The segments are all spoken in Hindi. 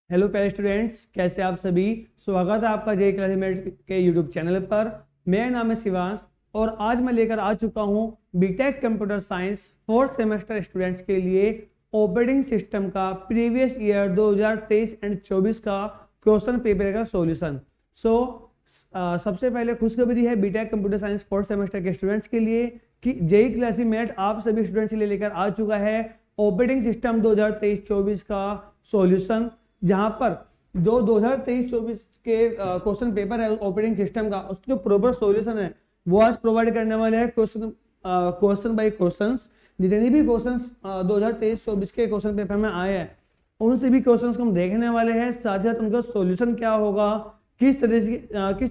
हेलो प्यारे स्टूडेंट्स, कैसे आप सभी। स्वागत है आपका जे क्लासमेट के यूट्यूब चैनल पर। मेरा नाम है शिवांश और आज मैं लेकर आ चुका हूं BTech computer science fourth semester students के लिए ऑपरेटिंग सिस्टम का प्रीवियस ईयर 2023 एंड 24 का क्वेश्चन पेपर का सॉल्यूशन। सबसे पहले खुशखबरी है BTech computer science fourth semester के स्टूडेंट्स के लिए कि जेई क्लासमेट आप सभी स्टूडेंट्स के लिए लेकर आ चुका है ऑपरेटिंग सिस्टम 2023-24 का सॉल्यूशन, जहां पर जो 2023-24 के क्वेश्चन पेपर है ऑपरेटिंग सिस्टम का, उसका जो प्रॉपर सॉल्यूशन है वो आज प्रोवाइड करने वाले हैं क्वेश्चन बाय क्वेश्चंस। जितने भी क्वेश्चंस 2023-24 के क्वेश्चन पेपर में आए हैं उन सभी क्वेश्चंस को हम देखने वाले हैं, साथ ही साथ उनका सॉल्यूशन क्या होगा, किस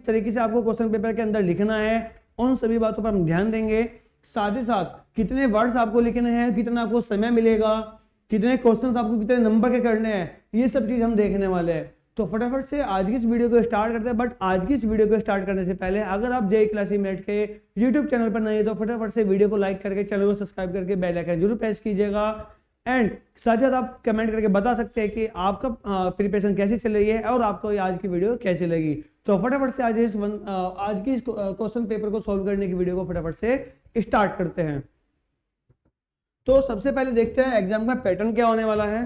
तरीके से आपको क्वेश्चन पेपर के अंदर लिखना है, उन सभी बातों पर हम ध्यान देंगे। साथ ही साथ कितने वर्ड्स आपको लिखने हैं, कितना आपको समय मिलेगा, कितने क्वेश्चंस आपको कितने नंबर के करने हैं, ये सब चीज हम देखने वाले हैं। तो फटाफट से आज की इस वीडियो को स्टार्ट करते हैं। बट आज की इस वीडियो को स्टार्ट करने से पहले अगर आप जेई क्लासमेट के यूट्यूब चैनल पर नहीं है तो फटाफट से वीडियो को लाइक करके चैनल को सब्सक्राइब करके बेल आइकन जरूर प्रेस कीजिएगा। एंड साथ ही साथ आप कमेंट करके बता सकते हैं कि आपका प्रिपरेशन कैसी चल रही है और आपको आज की वीडियो कैसी लगी। तो फटाफट से आज की इस क्वेश्चन पेपर को सॉल्व करने की वीडियो को फटाफट से स्टार्ट करते हैं। तो सबसे पहले देखते हैं एग्जाम का पैटर्न क्या होने वाला है।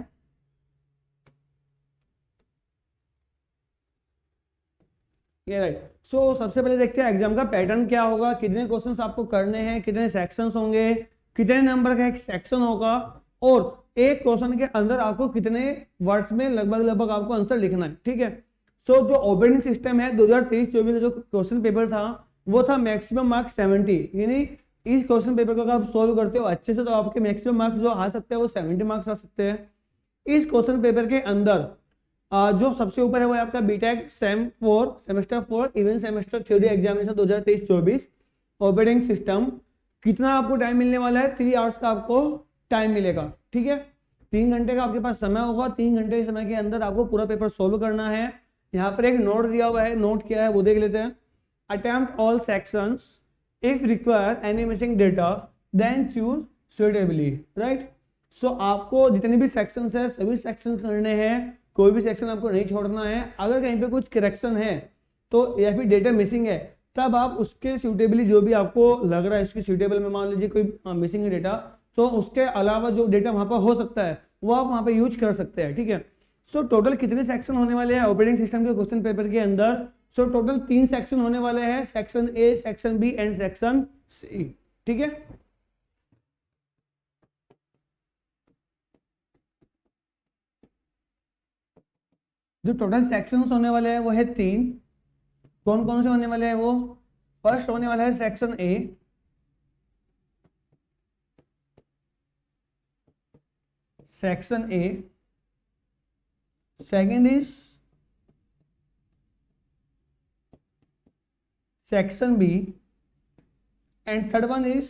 ये राइट। सबसे पहले देखते हैं एग्जाम का पैटर्न क्या होगा, कितने क्वेश्चंस आपको करने हैं, कितने सेक्शंस होंगे, कितने नंबर का एक सेक्शन होगा और एक क्वेश्चन के अंदर आपको कितने वर्ड्स में लगभग आपको आंसर लिखना है। ठीक है। जो ऑपरेटिंग सिस्टम है 2023-24 जो क्वेश्चन पेपर था वो था मैक्सिमम मार्क्स 70, यानी इस क्वेश्चन पेपर को अगर आप सोल्व करते हो अच्छे से तो आपके मैक्सिमम मार्क्स जो आ सकते हैं वो 70 मार्क्स आ सकते हैं। इस क्वेश्चन पेपर के अंदर जो सबसे ऊपर है वो है आपका B Tech semester 4 even semester theory examination 2023-24 operating system. कितना आपको टाइम मिलने वाला है, 3 आवर्स का आपको टाइम मिलेगा। ठीक है, 3 घंटे का आपके पास समय होगा। 3 घंटे के समय के अंदर आपको पूरा पेपर सोल्व करना है। यहाँ पर एक नोट दिया हुआ है, नोट क्या है वो देख लेते हैं। Attempt all sections if require any missing data then choose suitably. Right. आपको जितने भी सेक्शंस है सभी सेक्शंस करने हैं, कोई भी सेक्शन आपको नहीं छोड़ना है। अगर कहीं पे कुछ करेक्शन है तो या फिर डेटा मिसिंग है तब आप उसके सूटेबली जो भी आपको लग रहा है उसके सूटेबल में मान लीजिए कोई मिसिंग है डेटा, तो उसके अलावा जो डेटा वहां पर हो सकता है वो आप वहां पर यूज कर सकते हैं। ठीक है। टोटल कितने सेक्शन होने वाले हैं ऑपरेटिंग सिस्टम के क्वेश्चन पेपर के अंदर? टोटल 3 सेक्शन होने वाले हैं, section A, section B and section C. ठीक है। जो टोटल सेक्शंस होने वाले हैं वो है 3। कौन कौन से होने वाले हैं वो? फर्स्ट होने वाला है section A, section A. Second is section B and third one is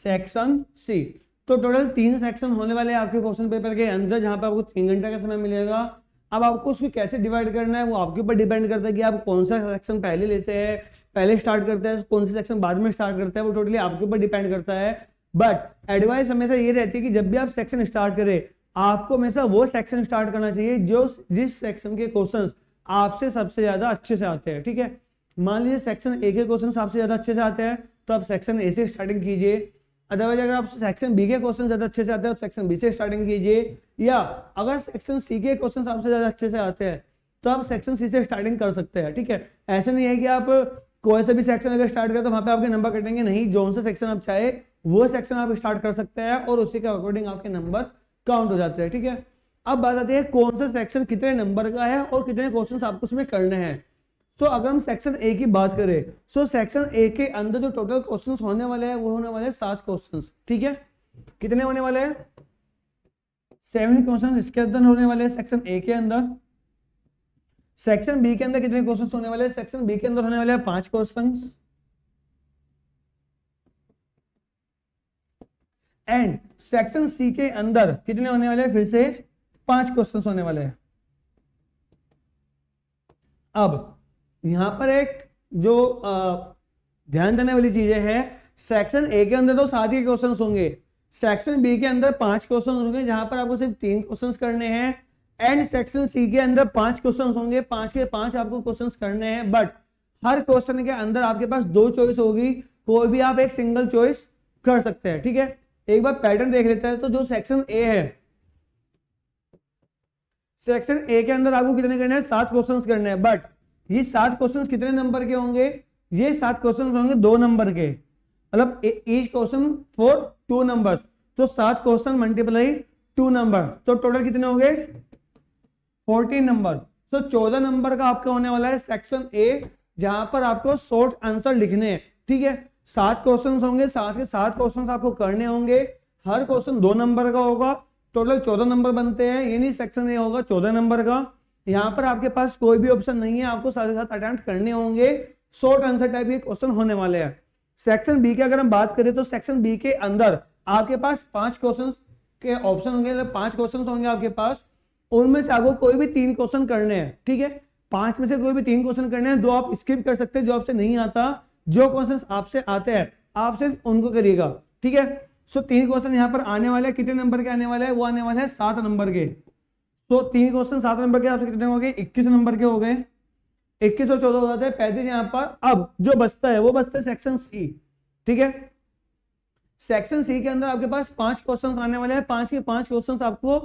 section C. तो टोटल 3 सेक्शन होने वाले हैं आपके क्वेश्चन पेपर के अंदर, जहां पर आपको 3 घंटे का समय मिलेगा। अब आपको उसको कैसे डिवाइड करना है वो आपके ऊपर डिपेंड करता है कि आप कौन सा सेक्शन पहले लेते हैं, पहले स्टार्ट करते हैं, कौन सा सेक्शन बाद में स्टार्ट करते हैं, वो टोटली आपके ऊपर डिपेंड करता है। बट एडवाइस हमेशा ये रहती है कि जब भी आप सेक्शन स्टार्ट करें आपको हमेशा वो सेक्शन स्टार्ट करना चाहिए जिस सेक्शन के क्वेश्चन आपसे सबसे ज्यादा अच्छे से आते हैं। ठीक है। मान लीजिए सेक्शन ए के क्वेश्चन आपसे ज्यादा अच्छे से आते हैं तो आप सेक्शन ए से स्टार्टिंग कीजिए। अदरवाइज अगर आप सेक्शन बी के क्वेश्चन ज्यादा अच्छे से आते हैं तो सेक्शन बी से स्टार्टिंग कीजिए, या अगर सेक्शन सी के क्वेश्चन आपसे ज्यादा अच्छे से आते हैं तो आप सेक्शन सी से स्टार्टिंग कर सकते हैं। ठीक है। ऐसे नहीं है कि आप कोई सा भी सेक्शन अगर स्टार्ट करें तो वहां पे आपके नंबर कटेंगे, नहीं, जो सा सेक्शन आप चाहे वो सेक्शन आप स्टार्ट कर सकते हैं और उसी के अकॉर्डिंग आपके नंबर काउंट हो जाते हैं। ठीक है। अब बात आती है कौन सा सेक्शन कितने नंबर का है और कितने क्वेश्चन आपको उसमें करने हैं। अगर हम सेक्शन ए की बात करें सेक्शन ए के अंदर जो टोटल क्वेश्चंस होने वाले हैं वो होने वाले हैं 7 क्वेश्चंस। ठीक है। कितने होने वाले हैं? 7 क्वेश्चंस इसके अंदर होने वाले हैं सेक्शन ए के अंदर। सेक्शन बी के अंदर कितने क्वेश्चंस होने वाले हैं? सेक्शन बी के अंदर होने वाले हैं 5 क्वेश्चंस। एंड सेक्शन सी के अंदर कितने होने वाले हैं? फिर से 5 क्वेश्चंस होने वाले हैं। अब यहां पर एक जो ध्यान देने वाली चीजें हैं, सेक्शन ए के अंदर तो 7 ही क्वेश्चंस होंगे, सेक्शन बी के अंदर 5 क्वेश्चन होंगे जहां पर आपको सिर्फ 3 क्वेश्चंस करने हैं, एंड सेक्शन सी के अंदर 5 क्वेश्चंस होंगे, 5 के 5 आपको क्वेश्चंस करने हैं, बट हर क्वेश्चन के अंदर आपके पास 2 चॉइस होगी, कोई भी आप एक सिंगल चॉइस कर सकते हैं। ठीक है, एक बार पैटर्न देख लेते हैं। तो जो सेक्शन ए है, सेक्शन ए के अंदर आपको कितने करने हैं, 7 क्वेश्चंस करने हैं, बट ये 7 क्वेश्चंस कितने नंबर के होंगे, ये 7 क्वेश्चंस होंगे 2 नंबर के, मतलब ईच क्वेश्चन फॉर 2 नंबर, तो 7 क्वेश्चन मल्टीप्लाई 2 नंबर, तो टोटल कितने हो गए 14 नंबर। तो 14 नंबर का आपका होने वाला है सेक्शन ए, जहां पर आपको शॉर्ट आंसर लिखने हैं। ठीक है, 7 क्वेश्चन होंगे, 7 के 7 क्वेश्चन आपको करने होंगे, हर क्वेश्चन 2 नंबर का होगा, टोटल 14 नंबर बनते हैं, यानी सेक्शन ए होगा 14 नंबर का। यहाँ पर आपके पास कोई भी ऑप्शन नहीं है, आपको साथ ही साथ अटेम्प्ट करने होंगे, शॉर्ट आंसर टाइप के क्वेश्चन होने वाले हैं। सेक्शन बी की अगर हम बात करें तो सेक्शन बी के अंदर आपके पास 5 क्वेश्चन के ऑप्शन होंगे, 5 क्वेश्चन होंगे आपके पास, उनमें से आपको कोई भी 3 क्वेश्चन करने हैं। ठीक है, 5 में से कोई भी 3 क्वेश्चन करने हैं, 2 आप स्किप कर सकते हैं जो आपसे नहीं आता, जो क्वेश्चन आपसे आते हैं आप सिर्फ उनको करिएगा। ठीक है, सो 3 क्वेश्चन यहाँ पर आने वाले हैं, कितने नंबर के आने वाले हैं, वो आने वाले हैं 7 नंबर के। तो 3 क्वेश्चन 7 नंबर के आपसे कितने हो गए, 21 नंबर के हो गए, 21 और 14 हो जाते हैं 35 यहाँ पर। अब जो बचता है वो बचता है सेक्शन सी। ठीक है, सेक्शन सी के अंदर आपके पास 5 क्वेश्चन आने वाले हैं, 5 के 5 क्वेश्चन आपको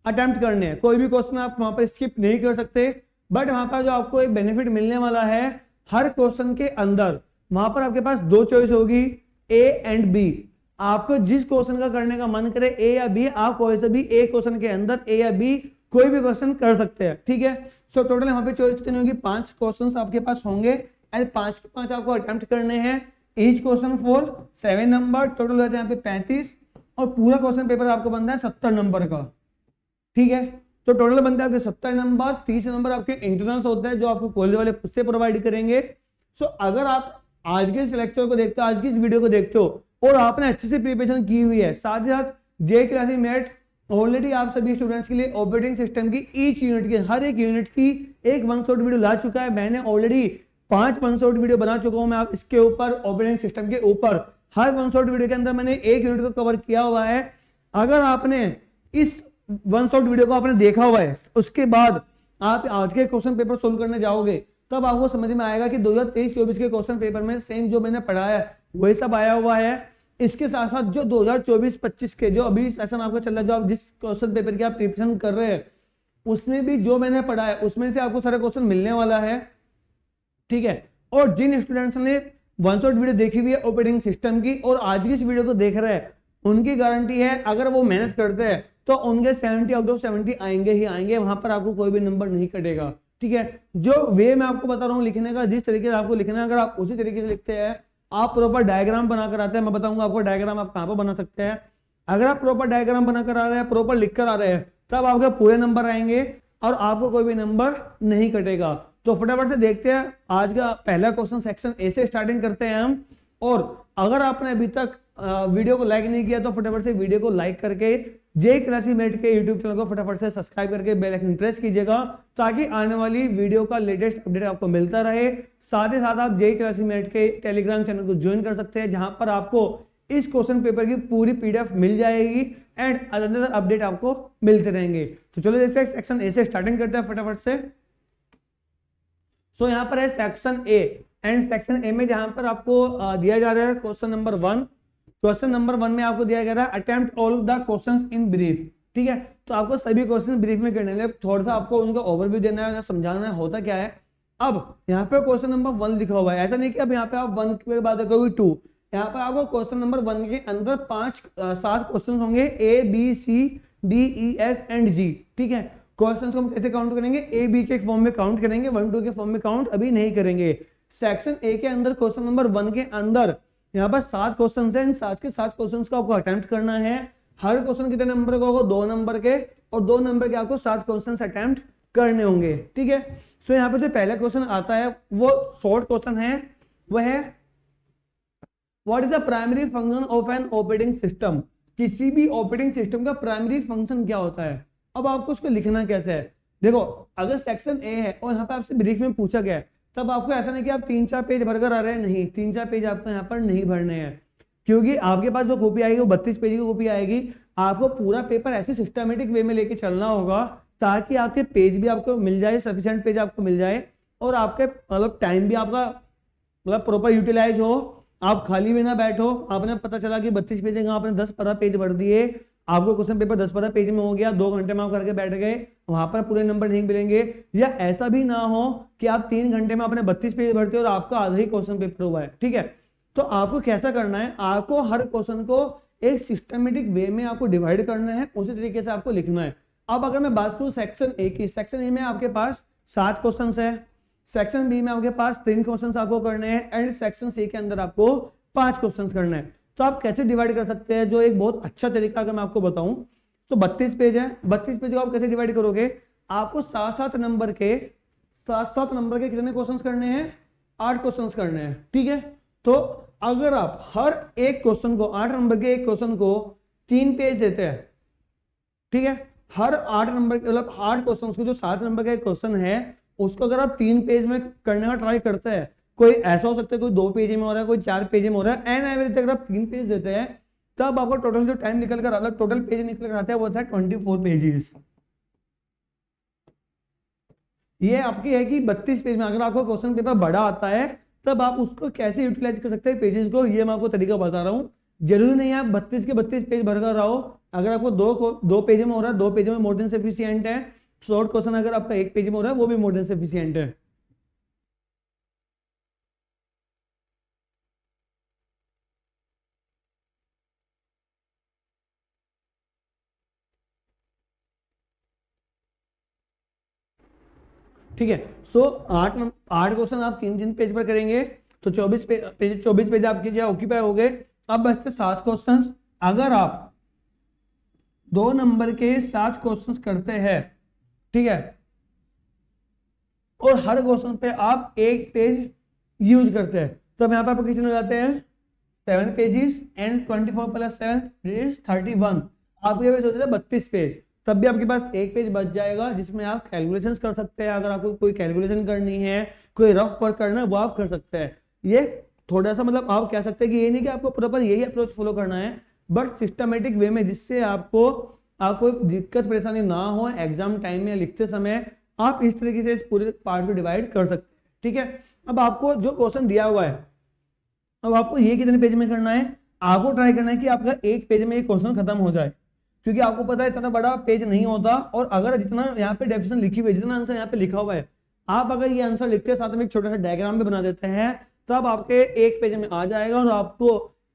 अटेम्प्ट करने हैं, कोई भी क्वेश्चन आप वहां पर स्किप नहीं कर सकते, बट वहां पर जो आपको एक बेनिफिट मिलने वाला है, हर क्वेश्चन के अंदर वहां पर आपके पास 2 चॉइस होगी, ए एंड बी। आपको जिस क्वेश्चन का करने का मन करे, ए या बी, आप कोई से भी एक क्वेश्चन के अंदर ए या बी कोई भी क्वेश्चन कर सकते हैं। ठीक है, सो टोटल यहाँ पे चॉइस कितनी होगी, 5 क्वेश्चन आपके पास होंगे, एंड 5 के 5 आपको अटेम्प्ट करने हैं, each question for 7 number, total हो जाता है यहाँ पे 35, और पूरा क्वेश्चन पेपर आपको बनता है 70 नंबर का। ठीक है, तो टोटल बनता है आपके 70 नंबर, 30 नंबर आपके इंटरनल्स होते हैं जो आपको कॉलेज वाले खुद से प्रोवाइड करेंगे। सो अगर आप आज के इस लेक्चर को देखते हो, आज की इस वीडियो को देखते हो और आपने अच्छे से प्रिपरेशन की हुई है, साथ ही साथ जे क्लासीमेट ऑलरेडी आप सभी स्टूडेंट्स के लिए ऑपरेटिंग सिस्टम की ईच यूनिट की, हर एक यूनिट की एक 1 शॉट वीडियो ला चुका है, मैंने ऑलरेडी 5 1 शॉट वीडियो बना चुका हूं मैं आप इसके ऊपर, ऑपरेटिंग सिस्टम के ऊपर। हर 1 शॉट वीडियो के अंदर मैंने एक यूनिट को कवर किया हुआ है। अगर आपने इस 1 शॉट वीडियो को आपने देखा हुआ है, उसके बाद आप आज के क्वेश्चन पेपर सोल्व करने जाओगे, तब आपको समझ में आएगा कि 2023-24 के क्वेश्चन पेपर में सेम जो मैंने पढ़ाया है वही सब आया हुआ है। इसके साथ साथ जो 2024-25 के जो अभी सेशन आपका चल रहा है, जो आप जिस क्वेश्चन पेपर की आप प्रिपरेशन कर रहे हैं, उसमें भी जो मैंने पढ़ा है उसमें से आपको सारे क्वेश्चन मिलने वाला है। ठीक है, और जिन स्टूडेंट्स ने 1 शॉट वीडियो देखी हुई है ऑपरेटिंग सिस्टम की और आज की इस वीडियो को देख रहे हैं, उनकी गारंटी है अगर वो मेहनत करते हैं तो उनके 70 आउट ऑफ 70 आएंगे ही आएंगे, वहां पर आपको कोई भी नंबर नहीं कटेगा। ठीक है, जो वे मैं आपको बता रहा हूँ लिखने का, जिस तरीके से आपको लिखना है, अगर आप उसी तरीके से लिखते हैं, आप प्रॉपर डायग्राम बनाकर आते हैं, मैं बताऊंगा आपको डायग्राम आप कहां पर बना सकते हैं। अगर आप प्रॉपर डायग्राम बनाकर आ रहे हैं, प्रॉपर लिख कर आ रहे हैं, तब आपके पूरे नंबर आएंगे और आपको कोई भी नंबर नहीं कटेगा। तो फटाफट से देखते हैं आज का पहला क्वेश्चन, सेक्शन ए से स्टार्टिंग करते हैं हम। और अगर आपने अभी तक वीडियो को लाइक नहीं किया तो फटाफट से वीडियो को लाइक करके जे क्लासीमेट के यूट्यूब चैनल को फटाफट से सब्सक्राइब करके बेल आइकन प्रेस कीजिएगा, ताकि आने वाली वीडियो का लेटेस्ट अपडेट आपको मिलता रहे। साथ ही साथ आप जे क्लासीमेट के टेलीग्राम चैनल को ज्वाइन कर सकते हैं, जहां पर आपको इस क्वेश्चन पेपर की पूरी पीडीएफ मिल जाएगी एंड अदर अपडेट आपको मिलते रहेंगे। तो चलो देखते हैं सेक्शन ए से स्टार्टिंग करते हैं फटाफट से। सो यहाँ पर है section A, and section A में जहां पर आपको दिया जा रहा है क्वेश्चन नंबर 1। क्वेश्चन नंबर 1 में आपको दिया गया है attempt all the questions in brief. ठीक है, तो आपको सभी क्वेश्चन ब्रीफ में करने हैं, थोड़ा सा आपको उनका ओवरव्यू देना है, समझाना है होता क्या है। अब यहाँ पे क्वेश्चन नंबर 1 लिखा हुआ है, ऐसा नहीं कि अब यहाँ पे आप 1 के बाद करोगे 2, यहाँ पे आपको क्वेश्चन नंबर 1 के अंदर 7 क्वेश्चन होंगे, A B C D E F and G. ठीक है, क्वेश्चन को हम कैसे काउंट करेंगे, ए बी के फॉर्म में काउंट करेंगे, 1 2 के फॉर्म में काउंट अभी नहीं करेंगे। सेक्शन ए के अंदर क्वेश्चन नंबर 1 के अंदर यहाँ पर 7 क्वेश्चन है, इन 7 के 7 क्वेश्चन को आपको अटेम्प्ट करना है। हर क्वेश्चन कितने नंबर का होगा, 2 नंबर के, और 2 नंबर के आपको 7 क्वेश्चन अटेम्प्ट करने होंगे। ठीक है, सो यहाँ पे जो पहला क्वेश्चन आता है वो शॉर्ट क्वेश्चन है, वो है what is the primary function of an operating system. किसी भी ऑपरेटिंग सिस्टम का प्राइमरी फंक्शन क्या होता है। अब आपको उसको लिखना कैसे है, देखो अगर सेक्शन ए है और यहाँ पे आपसे ब्रीफ में पूछा गया है, तब आपको ऐसा नहीं कि आप 3-4 पेज भरकर आ रहे हैं, नहीं 3-4 पेज आपको यहाँ पर नहीं भरने हैं। क्योंकि आपके पास जो कॉपी आएगी वो 32 पेज की कॉपी आएगी। आपको पूरा पेपर ऐसे सिस्टमेटिक वे में लेके चलना होगा ताकि आपके पेज भी आपको मिल जाए, सफिशिएंट पेज आपको मिल जाए, और आपके मतलब टाइम भी आपका मतलब प्रॉपर यूटिलाइज हो। आप खाली भी ना बैठो, आपने पता चला कि 32 पेज है, आपने 10-15 पेज भर दिए, आपको क्वेश्चन पेपर 10-15 पेज में हो गया, 2 घंटे में आप करके बैठ गए, वहां पर पूरे नंबर नहीं मिलेंगे। या ऐसा भी ना हो कि आप 3 घंटे में अपने 32 पेज भरते हो और आपका आधा ही क्वेश्चन पेपर हुआ है, ठीक है। तो आपको कैसा करना है, आपको हर क्वेश्चन को एक सिस्टमेटिक वे में आपको डिवाइड करना है, उसी तरीके से आपको लिखना है। अब अगर मैं बात करूं सेक्शन ए की, सेक्शन ए में आपके पास 7 क्वेश्चन है, सेक्शन बी में आपके पास 3 क्वेश्चन आपको करने हैं, एंड सेक्शन सी के अंदर आपको 5 क्वेश्चन करने हैं। तो आप कैसे डिवाइड कर सकते हैं, जो एक बहुत अच्छा तरीका अगर मैं आपको बताऊं तो 32 पेज है, 32 पेज को आप कैसे डिवाइड करोगे, आपको 7-7 नंबर के कितने क्वेश्चंस करने हैं, 8 क्वेश्चंस करने हैं, ठीक है। तो अगर आप हर एक क्वेश्चन को, 8 नंबर के एक क्वेश्चन को 3 पेज देते हैं, ठीक है, हर 8 नंबर मतलब 8 क्वेश्चन को, जो 7 नंबर का एक क्वेश्चन है उसको अगर आप 3 पेज में करने का ट्राई करते हैं, कोई ऐसा हो सकता है कोई 2 पेज में हो रहा है, कोई 4 पेज में हो रहा है, एंड एवरेज अगर आप 3 पेज देते हैं तब आपको टोटल जो टाइम निकल कर आता है, टोटल पेज निकल कर आता है वो था 24 पेजेस। ये आपकी है कि 32 पेज में अगर आपको क्वेश्चन पेपर बड़ा आता है तब आप उसको कैसे यूटिलाइज कर सकते हैं पेजेस को, ये मैं आपको तरीका बता रहा हूँ। जरूरी नहीं है आप 32 के 32 पेज भरकर रहो, अगर आपको दो पेज में हो रहा है, 2 पेज में मोर देन सफिशिएंट है। शॉर्ट क्वेश्चन अगर आपका 1 पेज में हो रहा है वो भी मोर देन सफिशिएंट है। ठीक है, सो 8 क्वेश्चन आप 3 पेज पर करेंगे तो 24 पेज आपके जो ऑक्यूपाई हो गए। अब बचते 7 क्वेश्चन, अगर आप 2 नंबर के 7 क्वेश्चन करते हैं, ठीक है, और हर क्वेश्चन पे आप 1 पेज यूज करते हैं, तो यहाँ पे आपको कितने हो जाते हैं 7 पेजेस, एंड 24 + 7 इज 31, आपके पास होते हैं 32 पेज। तब भी आपके पास 1 पेज बच जाएगा जिसमें आप कैलकुलेशंस कर सकते हैं। अगर आपको कोई कैलकुलेशन करनी है, कोई रफ वर्क करना है, वो आप कर सकते हैं। ये थोड़ा सा मतलब आप कह सकते हैं कि ये नहीं कि आपको प्रॉपर यही अप्रोच फॉलो करना है, बट सिस्टमेटिक वे में, जिससे आपको दिक्कत परेशानी ना हो एग्जाम टाइम में लिखते समय, आप इस तरीके से इस पूरे पार्ट को डिवाइड कर सकते हैं, ठीक है। अब आपको जो क्वेश्चन दिया हुआ है, अब आपको ये कितने पेज में करना है, आपको ट्राई करना है कि आपका 1 पेज में एक क्वेश्चन खत्म हो जाए, क्योंकि आपको पता है इतना बड़ा पेज नहीं होता, और अगर जितना यहाँ पे डेफिनेशन लिखी हुई है, जितना आंसर यहाँ पे लिखा हुआ है, आप अगर ये आंसर लिखते हैं साथ में एक छोटा सा डायग्राम भी बना देते हैं, तब आपके 1 पेज में आ जाएगा, और आपको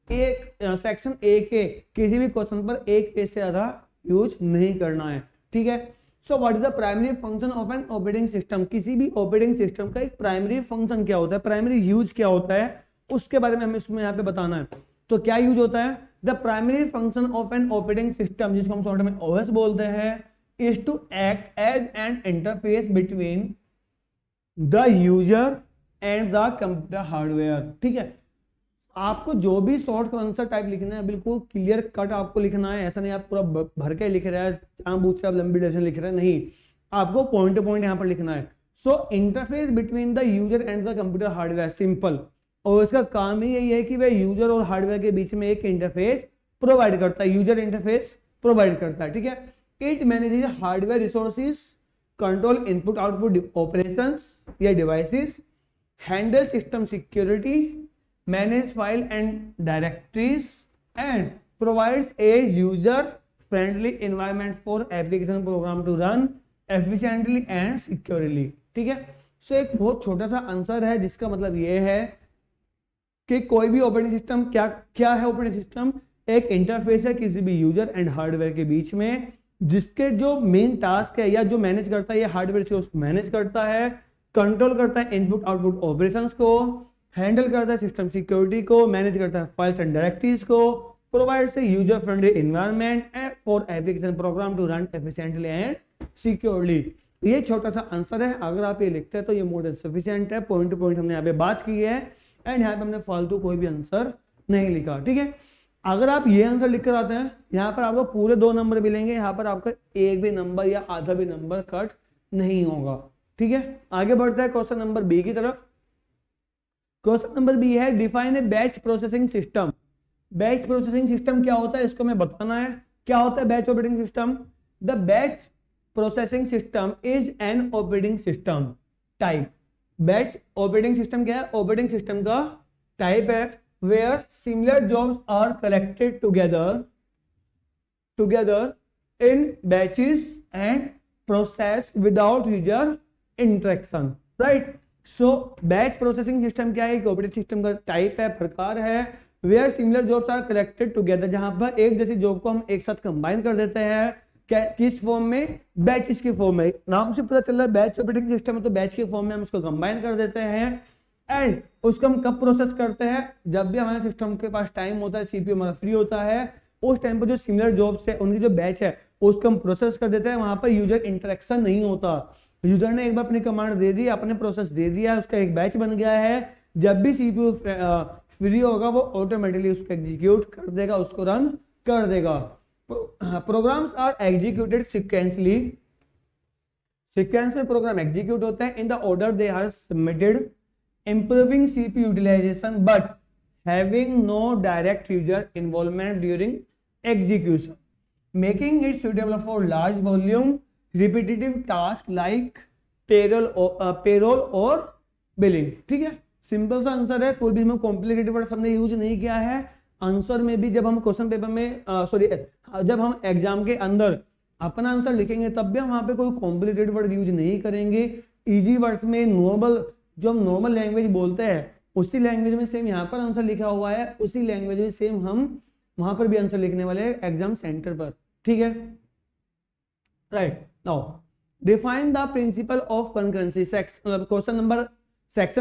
एक सेक्शन ए के किसी भी क्वेश्चन पर 1 पेज से ज्यादा यूज नहीं करना है, ठीक है। So what is the primary function of an operating system, किसी भी ऑपरेटिंग सिस्टम का एक प्राइमरी फंक्शन क्या होता है, प्राइमरी यूज क्या होता है, उसके बारे में हमें इसमें यहाँ पे बताना है। तो क्या यूज होता है, the primary function of an operating system, जिसको हम शॉर्ट में ओएस बोलते हैं, is to act as an interface between the user and the computer hardware, ठीक है। आपको जो भी शॉर्ट आंसर टाइप लिखना है बिल्कुल क्लियर कट आपको लिखना है, ऐसा नहीं आप पूरा भर के लिख रहे हैं, जानबूझ के आप लंबी डेफिनेशन लिख रहे हैं, नहीं, आपको पॉइंट टू पॉइंट यहाँ पर लिखना है। So interface between the user and the computer hardware, simple, और इसका काम ही यही है कि वह यूजर और हार्डवेयर के बीच में एक इंटरफेस प्रोवाइड करता है, यूजर इंटरफेस प्रोवाइड करता है, ठीक है। It manages hardware resources, control input output operations या devices, handle system security, manage file and directories, and provides a user friendly environment for application program to run efficiently and securely, ठीक है। सो एक बहुत छोटा सा आंसर है जिसका मतलब ये है कि कोई भी ऑपरेटिंग सिस्टम क्या है, ऑपरेटिंग सिस्टम एक इंटरफेस है किसी भी यूजर एंड हार्डवेयर के बीच में, जिसके जो मेन टास्क है या जो मैनेज करता है, ये हार्डवेयर से उसको मैनेज करता है, कंट्रोल करता है इनपुट आउटपुट ऑपरेशंस को, हैंडल करता है सिस्टम सिक्योरिटी को, मैनेज करता है फाइल्स एंड डायरेक्टरीज को, provides a user friendly environment for application program to run efficiently and securely. ये छोटा सा आंसर है, अगर आप ये लिखते हैं तो ये मोर देन सफिशिएंट है, पॉइंट टू पॉइंट हमने यहाँ पे बात की है, एंड यहाँ पे हमने फालतू कोई भी आंसर नहीं लिखा, ठीक है। अगर आप ये आंसर लिख कर आते हैं, यहाँ पर आपको पूरे 2 नंबर मिलेंगे, यहाँ पर आपका एक भी नंबर या आधा भी नंबर कट नहीं होगा, ठीक है। आगे बढ़ता है क्वेश्चन नंबर बी की तरफ। क्वेश्चन नंबर बी है define a batch processing system. Batch processing system क्या होता है इसको मैं बताना है। क्या होता है batch operating system? The batch processing system is an operating system type. Batch operating system क्या है? ऑपरेटिंग सिस्टम का टाइप है where similar jobs are collected together in batches and processed without user interaction, right? So batch processing system क्या है? एक ऑपरेटिंग सिस्टम का टाइप है, प्रकार है, where similar jobs are collected together, जहां पर एक जैसी जॉब को हम एक साथ कंबाइन कर देते हैं। क्या किस फॉर्म में? बैचेस के फॉर्म में। नाम से पता चल रहा है बैच ऑपरेटिंग सिस्टम है, तो बैच के फॉर्म में हम उसको कंबाइन कर देते हैं। एंड उसको हम कब प्रोसेस करते हैं? जब भी हमारे सिस्टम के पास टाइम होता है, सीपीयू हमारा फ्री होता है, उस टाइम पर जो सिमिलर जॉब्स है उनकी जो बैच है उसको हम प्रोसेस कर देते हैं। वहां पर यूजर इंटरेक्शन नहीं होता। यूजर ने एक बार अपनी कमांड दे दी, अपने प्रोसेस दे दिया, उसका एक बैच बन गया है। जब भी सीपीयू फ्री होगा वो ऑटोमेटिकली उसको एग्जीक्यूट कर देगा, उसको रन कर देगा। Programs are executed sequentially. Sequence में प्रोग्राम एग्जीक्यूट होते हैं in the order they are submitted, improving CPU utilization but having no direct user involvement during execution, making it suitable for large volume repetitive tasks like payroll और billing। ठीक है, सिंपल सा आंसर है, कोई भी इसमें कॉम्प्लिकेटेड वर्ड हमने यूज नहीं किया है। आंसर में भी जब हम क्वेश्चन पेपर में जब हम एग्जाम के अंदर अपना आंसर लिखेंगे तब भी हम वहां पे कोई कॉम्प्लिकेटेड वर्ड यूज नहीं करेंगे। इजी वर्ड्स में नॉर्मल, जो हम नॉर्मल लैंग्वेज बोलते हैं उसी लैंग्वेज में सेम यहाँ पर आंसर लिखा हुआ है, उसी लैंग्वेज में सेम हम वहां पर भी आंसर लिखने वाले हैं एग्जाम सेंटर पर। ठीक है, right. Now define the principle of concurrency. Section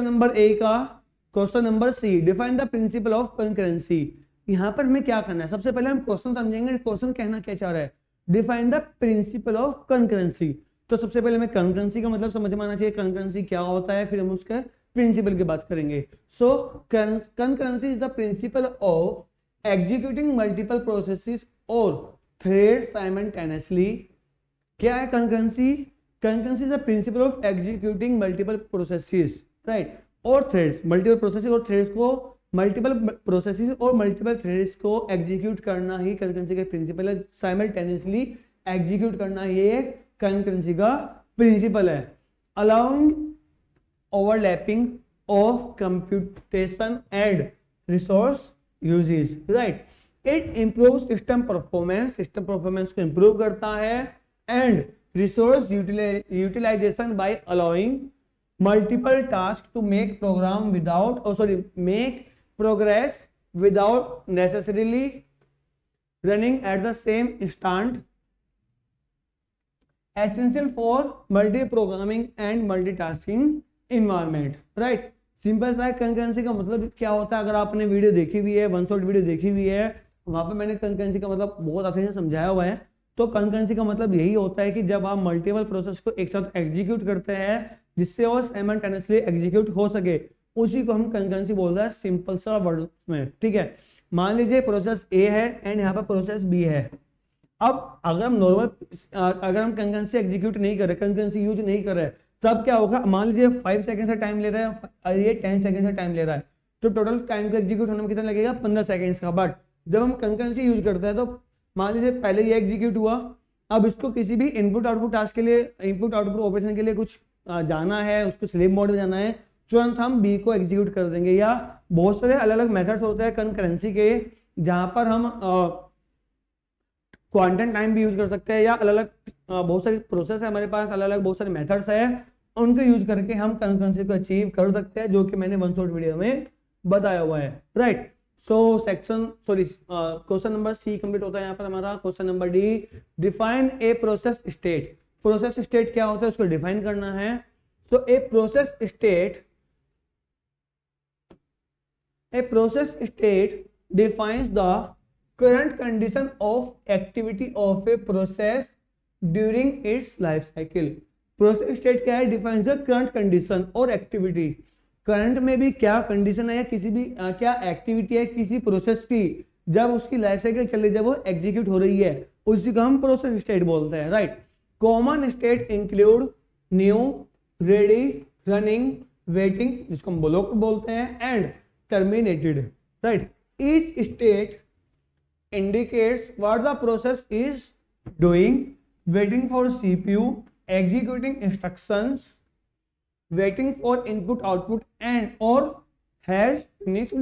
number A का question number C, define the principle of concurrency. यहाँ पर हमें क्या करना है? सबसे पहले हम क्वेश्चन समझेंगे, क्वेश्चन कहना क्या चाह रहा है। Define the principle of concurrency, तो सबसे पहले हमें कंकरेंसी का मतलब समझ में आना चाहिए, कंकरेंसी क्या होता है, फिर हम उसके प्रिंसिपल की बात करेंगे। So concurrency is the principle of executing multiple processes और थ्रेड साइमल्टेनियसली। क्या है concurrency? Concurrency is the principle of executing multiple processes, right, और थ्रेड्स, मल्टीपल प्रोसेसेस और थ्रेड्स को, मल्टीपल प्रोसेसेस और मल्टीपल थ्रेड्स को एग्जीक्यूट करना ही कंकरेंसी का प्रिंसिपल है। साइमल्टेनियसली एग्जीक्यूट करना ये कंकरेंसी का प्रिंसिपल है। Allowing overlapping of computation and resource usage, right. It improve system performance को इंप्रूव करता है। And resource utilization by allowing multiple task to make progress without necessarily running at the same instant, essential for multi-programming and multitasking environment, right। Simple सा कंकरेंसी का मतलब क्या होता है? अगर आपने वीडियो देखी हुई है, वन शॉट वीडियो देखी हुई है, वहां पे मैंने कंकरेंसी का मतलब बहुत आसानी से समझाया हुआ है। तो कंकरेंसी का मतलब यही होता है कि जब आप मल्टीपल प्रोसेस को एक साथ एग्जीक्यूट करते हैं जिससे वो साइमल्टेनियसली एग्जीक्यूट हो सके, उसी को हम कंकरेंसी बोलते हैं सिंपल सा वर्ड में। ठीक है, मान लीजिए प्रोसेस ए है एंड यहाँ पर प्रोसेस बी है। अब अगर हम कंकरेंसी एग्जीक्यूट नहीं कर रहे, कंकरेंसी यूज नहीं कर रहे, तब क्या होगा? मान लीजिए 5 सेकंड से टाइम ले रहा है और ये 10 सेकंड से टाइम ले रहा है, तो टोटल टाइम को एग्जीक्यूट होने में कितना लगेगा? 15 सेकंड्स का। बट जब हम कंकरेंसी यूज करते हैं तो मान लीजिए पहले ये एग्जीक्यूट हुआ, अब इसको किसी भी इनपुट आउटपुट टास्क के लिए, इनपुट आउटपुट ऑपरेशन के लिए कुछ जाना है, उसको स्लीप मोड में जाना है, तुरंत हम बी को एग्जीक्यूट कर देंगे। या बहुत सारे अलग अलग मेथड्स होते हैं कंकरेंसी के, जहां पर हम क्वांटम टाइम भी यूज कर सकते हैं, या अलग अलग बहुत सारी प्रोसेस है हमारे पास, अलग अलग बहुत सारे मेथड्स है, उनको यूज करके हम कंकरेंसी को अचीव कर सकते हैं, जो कि मैंने वन शॉट वीडियो में बताया हुआ है, right. So question number C complete होता है यहाँ पर हमारा। Question number D, define a process state. Process state क्या होता है उसको डिफाइन करना है। So a process state defines the current condition of activity of a process during its life cycle। Process state क्या है? डिफाइंस द करंट कंडीशन और एक्टिविटी। करंट में भी क्या कंडीशन है या किसी भी क्या एक्टिविटी है किसी प्रोसेस की, जब उसकी लाइफ साइकिल चल रही है, जब वो एग्जीक्यूट हो रही है, उसी को हम प्रोसेस स्टेट बोलते हैं, right. Common state include new, ready, running, waiting, जिसको हम ब्लॉक बोलते हैं, and terminated, right. Each state indicates what the process is doing, waiting for CPU, executing instructions, waiting for input output and or has finished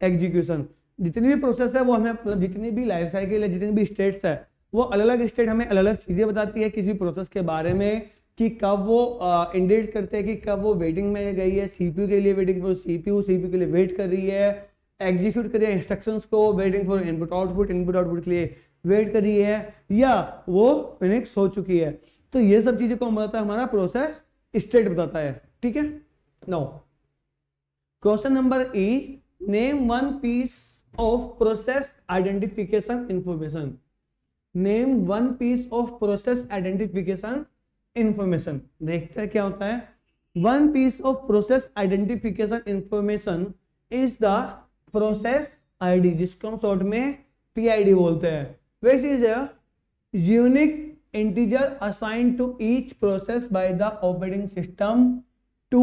execution। जितनी भी प्रोसेस है वो हमें, मतलब जितनी भी लाइफ साइकिल है, जितनी भी स्टेट्स है, वो अलग अलग स्टेट हमें अलग अलग चीजें बताती है किसी प्रोसेस के बारे में, कि कब वो इंडिकेट करते हैं कि कब वो वेटिंग में गई है, CPU के लिए वेटिंग फॉर CPU के लिए वेट कर रही है, एग्जीक्यूट कर रही है इंस्ट्रक्शंस को, वेटिंग फॉर इनपुट आउटपुट के लिए वेट कर रही है, या वो फिनिश हो चुकी है। तो ये सब चीजें कौन बताता है? हमारा प्रोसेस स्टेट बताता है। ठीक है। Now question number E, name one piece of process identification information. Name one piece of process identification information. देखते हैं क्या होता है। One piece of process identification information is the process ID, जिसको हम शॉर्ट में PID बोलते हैं। Which is a unique integer assigned to each process by the operating system to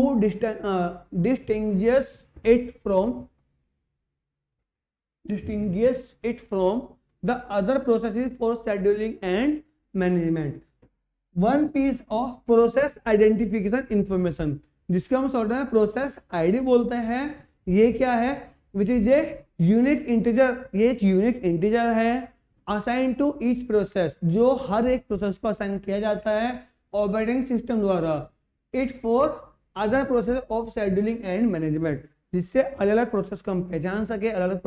distinguish it from the other processes for scheduling and management। One piece of process identification information, जिसको हम शॉर्ट में प्रोसेस आईडी बोलते हैं। ये क्या है? Which is a unique integer. ये एक यूनिक इंटीजर है असाइन टू ईच प्रोसेस, जो हर एक प्रोसेस को असाइन किया जाता है ऑपरेटिंग सिस्टम द्वारा। It for other process of scheduling and management, जिससे अलग अलग प्रोसेस को हम पहचान सके, अलग अलग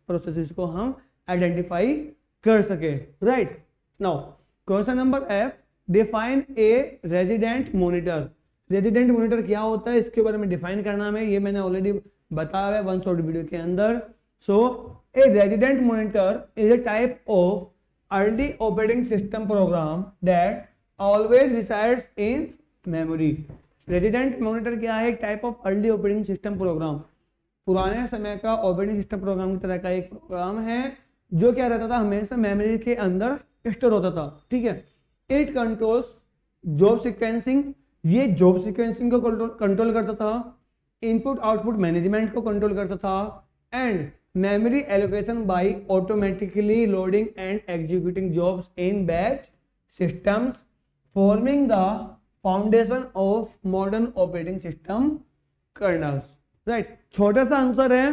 प्रोसेस को हम आइडेंटिफाई कर सके। Right. Now question number F, define a resident monitor. Resident monitor क्या होता है, इसके बारे में डिफाइन करना है। ये मैंने ऑलरेडी बताया है वन शॉर्ट वीडियो के अंदर। सो a resident monitor is a type of early operating system program that always resides in memory। resident monitor क्या है? एक type of early operating system program, पुराने समय का ऑपरेटिंग सिस्टम प्रोग्राम की तरह का एक प्रोग्राम है जो क्या रहता था? हमेशा मेमोरी के अंदर स्टोर होता था। ठीक है। इट कंट्रोल्स जॉब सीक्वेंसिंग, ये जॉब सीक्वेंसिंग को कंट्रोल करता था, इनपुट आउटपुट मैनेजमेंट को कंट्रोल करता था, and memory allocation by automatically loading and executing jobs in batch systems, forming the foundation of modern operating system kernels। Right. छोटा सा आंसर है,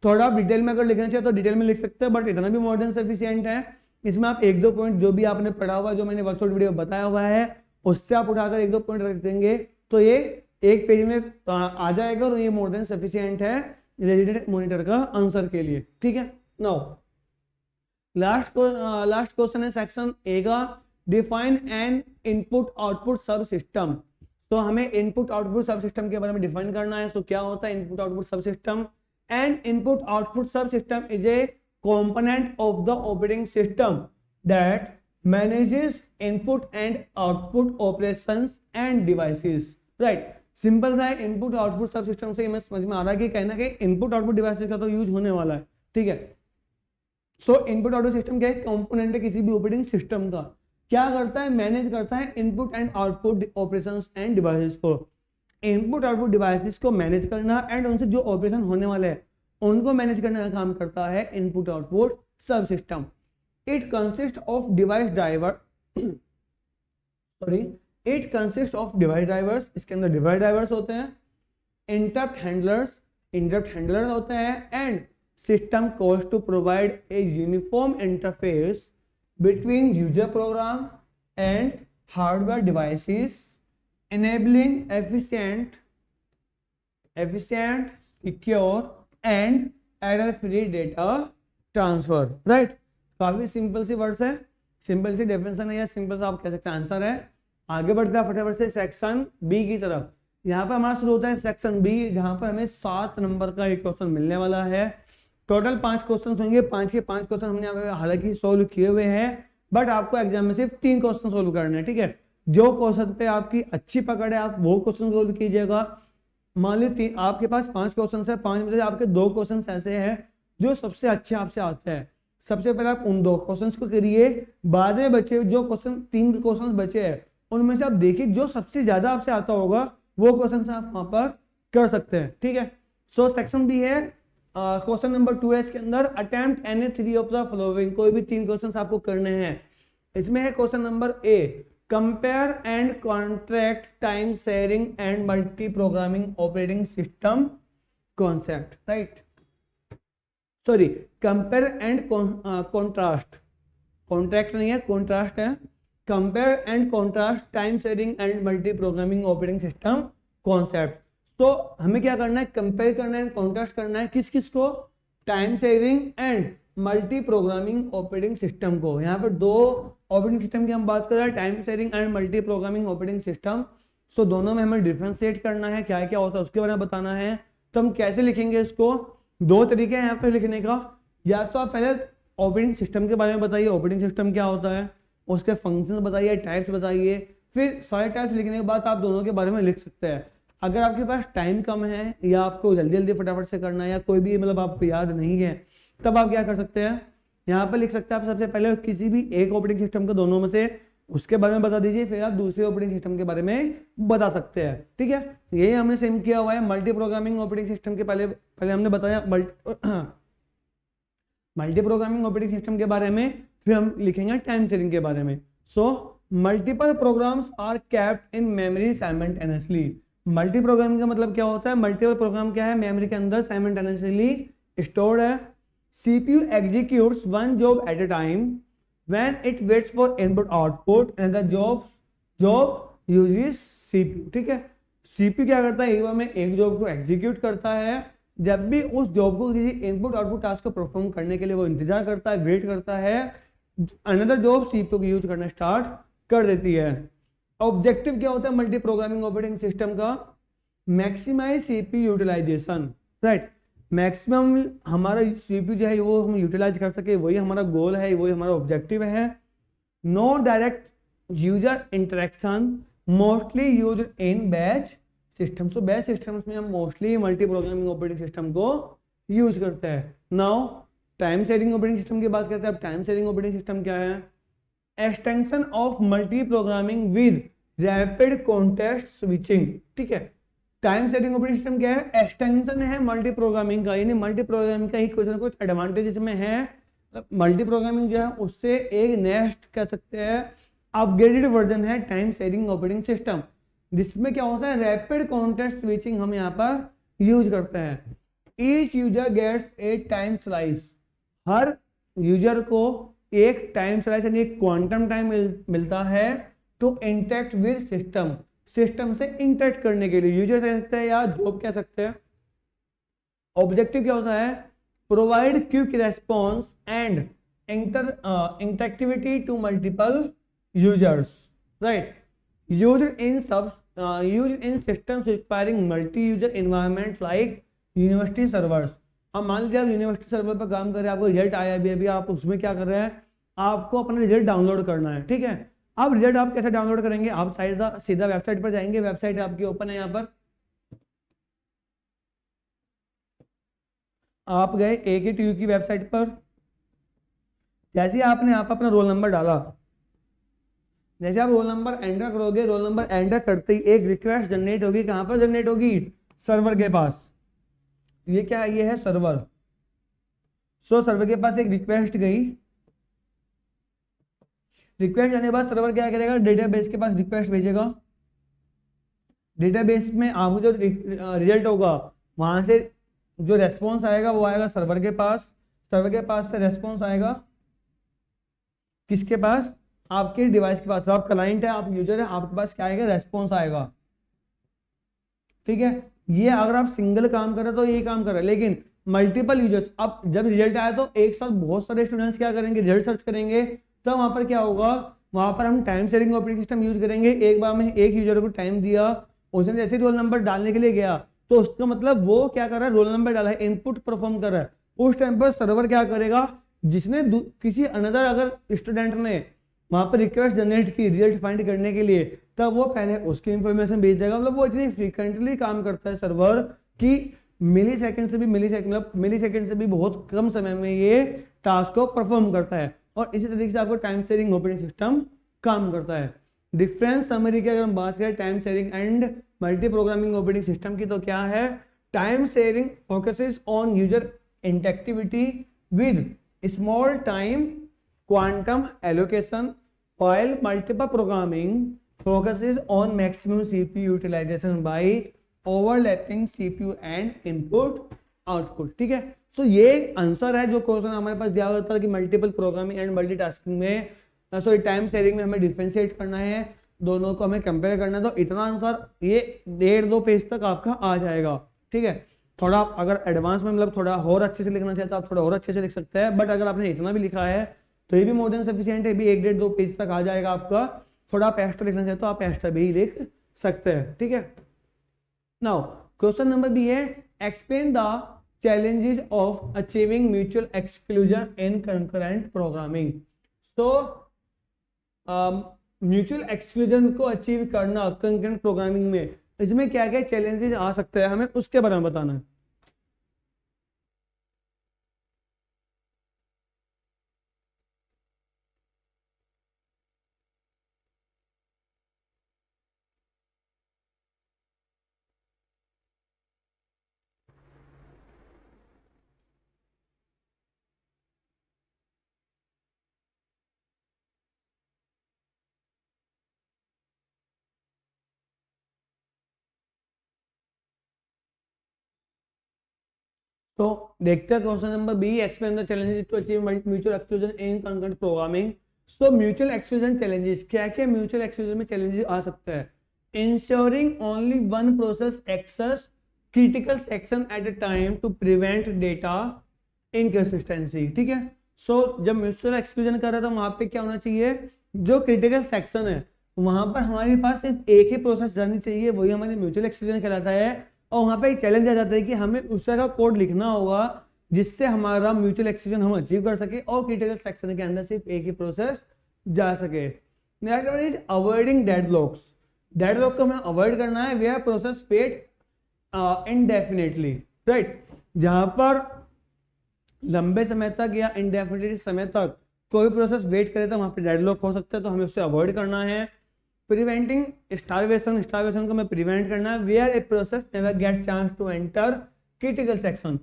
थोड़ा आप डिटेल में अगर लिखना चाहिए तो डिटेल में लिख सकते हैं, बट इतना भी मॉडर्न सफिशिएंट है। इसमें आप एक दो पॉइंट जो भी आपने पढ़ा हुआ, जो मैंने वर्कशॉप वीडियो बताया हुआ है, उससे आप उठाकर एक दो पॉइंट रख देंगे तो ये एक पेज में आ जाएगा और ये मोर देन सफिशिएंट है रेजिडेंट मॉनिटर का आंसर के लिए। ठीक है। नाउ लास्ट क्वेश्चन है सेक्शन ए का, डिफाइन एन इनपुट आउटपुट सब सिस्टम। तो हमें इनपुट आउटपुट सब सिस्टम के बारे में डिफाइन करना है। तो क्या होता है इनपुट आउटपुट सब सिस्टम? एन इनपुट आउटपुट सब system is a component of the operating system that manages input and output operations and devices। right। Simple सा है, इनपुट आउटपुट सब सिस्टम से हमें समझ में आ रहा है कि कहीं ना कहीं इनपुट आउटपुट डिवाइसेस का तो यूज होने वाला है। ठीक है। सो इनपुट आउटपुट सिस्टम क्या है? कंपोनेंट है किसी भी ऑपरेटिंग सिस्टम का। क्या करता है? मैनेज करता है input and output operations end devices को। इनपुट आउटपुट डिवाइसेस को मैनेज करना एंड उनसे जो ऑपरेशन होने वाले हैं उनको मैनेज करने का काम करता है इनपुट आउटपुट सब system. It consist of device driver it consist of device drivers, इसके अंदर डिवाइस ड्राइवर्स होते हैं, इंटरप्ट हैंडलर्स होते हैं, and system calls to provide a uniform interface between user program and hardware devices, enabling efficient, secure and error-free data transfer। Right. काफी सिंपल सी वर्ड्स है, सिंपल सी डेफिनेशन है या सिंपल सा आप कह सकते हैं आंसर है। आगे बढ़ते हैं फटाफट से सेक्शन बी की तरफ। यहाँ पर हमारा शुरू होता है सेक्शन बी, जहाँ पर हमें 7 नंबर का एक क्वेश्चन मिलने वाला है। टोटल 5 क्वेश्चन होंगे, 5 के 5 क्वेश्चन हमने यहाँ पे हालांकि सोल्व किए हुए हैं, बट आपको एग्जाम में सिर्फ 3 क्वेश्चन सोल्व करने हैं। ठीक है। जो क्वेश्चन पे आपकी अच्छी पकड़ है आप वो क्वेश्चन सोल्व कीजिएगा। मान लीजिए आपके पास 5 क्वेश्चन है, 5 में से आपके 2 क्वेश्चन ऐसे हैं जो सबसे अच्छे आपसे आते हैं। सबसे पहले आप उन 2 क्वेश्चन को करिए, बाद में बचे जो क्वेश्चन 3 क्वेश्चन बचे हैं उनमें से आप देखिए जो सबसे ज्यादा आपसे आता होगा वो क्वेश्चन आप वहां पर कर सकते हैं। ठीक है। सो सेक्शन बी है क्वेश्चन नंबर 2 है इसके अंदर, attempt any 3 of the following, कोई भी 3 क्वेश्चन आपको करने हैं। इसमें है question number A, compare and contract time sharing and multi programming operating system concept, right, sorry, compare and contrast, contract नहीं है, कॉन्ट्रास्ट है, compare and contrast time sharing and multi programming operating system concept. तो हमें क्या करना है, कंपेयर करना है, कॉन्ट्रास्ट करना है, किस किस को, time sharing and multi programming operating system को। यहाँ पर 2 ऑपरेटिंग सिस्टम की हम बात कर रहे हैं, time sharing and multi programming operating system. So दोनों में हमें डिफ्रेंशिएट करना है, क्या क्या होता है उसके बारे में बताना है। तो हम कैसे लिखेंगे इसको, 2 तरीके हैं यहाँ पे लिखने का, या तो आप पहले ऑपरेटिंग सिस्टम के बारे में बताइए, ऑपरेटिंग सिस्टम क्या होता है, उसके फंक्शंस बताइए, टाइप्स बताइए, फिर सारे टाइप्स लिखने के बाद आप दोनों के बारे में लिख सकते हैं। अगर आपके पास टाइम कम है या आपको जल्दी जल्दी फटाफट से करना है या कोई भी मतलब आपको याद नहीं है, तब आप क्या कर सकते हैं, यहाँ पर लिख सकते हैं आप सबसे पहले किसी भी एक ऑपरेटिंग सिस्टम को दोनों में से उसके बारे में बता दीजिए, फिर आप दूसरे ऑपरेटिंग सिस्टम के बारे में बता सकते हैं, ठीक है। यही हमने सेम किया हुआ है, मल्टी प्रोग्रामिंग ऑपरेटिंग सिस्टम के पहले हमने बताया मल्टी प्रोग्रामिंग ऑपरेटिंग सिस्टम के बारे में, फिर हम लिखेंगे टाइम शेयरिंग के बारे में। So multiple programs are kept in memory simultaneously. Multi programming का मतलब क्या होता है, मल्टीपल प्रोग्राम क्या है, मेमोरी के अंदर साइमल्टेनियसली स्टोर्ड है। CPU executes one job at a time when it waits for input output and the job uses CPU, ठीक है। CPU क्या करता है, एक बार में एक जॉब को एग्जीक्यूट करता है, जब भी उस जॉब को किसी इनपुट आउटपुट टास्क को परफॉर्म करने के लिए वो इंतजार करता है, वेट करता है, अनदर जॉब CPU को यूज करना स्टार्ट कर देती है। ऑब्जेक्टिव क्या होता है मल्टी प्रोग्रामिंग ऑपरेटिंग सिस्टम का, maximize CPU utilization, right, maximum हमारा CPU जो है वो हम यूटिलाइज कर सके, वही हमारा गोल है, वही हमारा ऑब्जेक्टिव है। No direct user interaction mostly use in batch system. So batch systems में हम mostly multi programming operating system को यूज करते हैं। Now time sharing operating system की बात करते हैं। अब टाइम शेयरिंग ऑपरेटिंग सिस्टम क्या है, extension of multi programming with rapid context switching, ठीक है। टाइम शेयरिंग ऑपरेटिंग सिस्टम क्या है, एक्सटेंशन है मल्टी प्रोग्रामिंग का, यानी मल्टी प्रोग्रामिंग का ही कुछ ना कुछ एडवांटेज में है। मल्टी प्रोग्रामिंग जो है उससे एक नेक्स्ट कह सकते हैं अपग्रेडेड वर्जन है टाइम शेयरिंग ऑपरेटिंग सिस्टम, जिसमें क्या होता है रैपिड कॉन्टेक्स्ट स्विचिंग हम यहाँ पर यूज करते हैं। Each user gets a time slice, हर यूजर को एक टाइम स्लाइस यानी एक क्वांटम टाइम मिलता है to interact with system, system से इंटरेक्ट करने के लिए। यूजर कह सकते हैं या जॉब कह सकते हैं। ऑब्जेक्टिव क्या होता है, provide quick response and interactivity to multiple users, right, used in systems requiring multi user environment like university servers. अब मान लीजिए आप यूनिवर्सिटी सर्वर पर काम कर रहे हैं, आपको रिजल्ट आया अभी आप उसमें क्या कर रहे हैं, आपको अपना रिजल्ट डाउनलोड करना है, ठीक है। अब रिजल्ट आप कैसे डाउनलोड करेंगे, आप सीधा वेबसाइट पर जाएंगे, वेबसाइट आपकी ओपन है, यहाँ पर आप गए AKTU की वेबसाइट पर, जैसे आपने यहाँ पर अपना रोल नंबर डाला, जैसे आप रोल नंबर एंटर करोगे, रोल नंबर एंटर करते ही एक रिक्वेस्ट जनरेट होगी, कहाँ पर जनरेट होगी, सर्वर के पास। ये क्या है, ये है सर्वर। सो सर्वर के पास एक रिक्वेस्ट गई, रिक्वेस्ट जाने के बाद सर्वर क्या करेगा, डेटाबेस के पास रिक्वेस्ट भेजेगा, डेटाबेस में आपको जो रिजल्ट होगा वहां से जो रेस्पॉन्स आएगा वो आएगा सर्वर के पास, सर्वर के पास से रेस्पॉन्स आएगा किसके पास, आपके डिवाइस के पास। आप क्लाइंट है, आप यूजर है, आपके पास क्या आएगा, रेस्पॉन्स आएगा, ठीक है। ये अगर आप सिंगल काम कर रहे हो तो ये काम कर रहे हैं, लेकिन मल्टीपल यूजर्स, अब जब रिजल्ट आया तो एक साथ बहुत सारे स्टूडेंट्स क्या करेंगे, रिजल्ट सर्च करेंगे, तो वहां पर क्या होगा, वहां पर हम time sharing operating system use करेंगे। एक बार में एक यूजर को टाइम दिया, उसने जैसे रोल नंबर डालने के लिए गया तो उसका मतलब वो क्या कर रहा है, रोल नंबर डाला है, इनपुट परफॉर्म कर रहा है। उस टाइम पर सर्वर क्या करेगा, जिसने किसी अनदर अगर स्टूडेंट ने वहां पर रिक्वेस्ट जनरेट की रिजल्ट फाइंड करने के लिए, तब वो पहले उसकी इंफॉर्मेशन भेज देगा। मतलब वो इतनी फ्रीक्वेंटली काम करता है सर्वर कि मिली सेकंड से भी बहुत कम समय में ये टास्क को परफॉर्म करता है। और इसी तरीके से आपको टाइम शेयरिंग ऑपरेटिंग सिस्टम काम करता है। डिफरेंस समरी की अगर हम बात करें time sharing and multi programming operating system की, तो क्या है, time sharing focuses on user interactivity with small time quantum allocation, while multiple programming focuses on maximum CPU utilization by overlapping CPU and input output। ठीक है, तो ये आंसर है जो क्वेश्चन हमारे पास दिया होता है कि मल्टीपल प्रोग्रामिंग एंड मल्टीटास्किंग में सॉरी टाइम शेयरिंग में हमें डिफरेंशिएट करना है, दोनों को हमें कंपेयर करना है। तो इतना आंसर ये 1.5-2 पेज तक आपका आ जाएगा। ठीक है, थोड़ा अगर एडवांस में मतलब थोड़ा और अच्छे से लिखना चाहते तो आप थोड़ा और अच्छे से लिख सकते हैं, बट अगर आपने इतना भी लिखा है तो ये भी मोर देन सफिशिएंट है, भी 1-1.5-2 पेज तक आ जाएगा आपका। थोड़ा आप एक्स्ट्रा लिखना चाहते तो आप एक्स्ट्रा भी लिख सकते हैं। ठीक है, नाउ क्वेश्चन नंबर बी है explain the challenges of achieving mutual exclusion in concurrent programming। so mutual exclusion को अचीव करना कंकरेंट प्रोग्रामिंग में, इसमें क्या क्या चैलेंजेस आ सकते हैं हमें उसके बारे में बताना है। तो देखते हैं question number B explain the challenges to achieve mutual exclusion in concurrent programming. So mutual exclusion challenges, क्या क्या म्यूचुअल एक्सक्लूजन में चैलेंजेस आ सकते हैं। Ensuring only one process access critical section at a time to prevent data inconsistency. ठीक है, सो जब म्यूचुअल एक्सक्लूजन कर रहा था वहां पे क्या होना चाहिए, जो क्रिटिकल सेक्शन है वहां पर हमारे पास सिर्फ एक ही प्रोसेस जानी चाहिए, वही हमारे म्यूचुअल एक्सक्लूजन कहलाता है। और वहां पे एक चैलेंज आ जाता है कि हमें उस तरह का कोड लिखना होगा जिससे हमारा म्यूचुअल एक्सक्लूजन हम अचीव कर सके और क्रिटिकल सेक्शन के अंदर सिर्फ एक ही प्रोसेस जा सके। Next one is avoiding deadlocks. Deadlock को हमें अवॉइड करना है where process wait indefinitely, right, जहां पर लंबे समय तक या इनडेफिनेटली समय तक कोई प्रोसेस वेट करे तो वहां पे डेडलॉक हो सकता है, तो हमें उससे अवॉइड करना है। प्रिवेंटिंग स्टारवेशन, स्टारवेशन को हमें प्रिवेंट करना है where a process never get chance to enter critical section.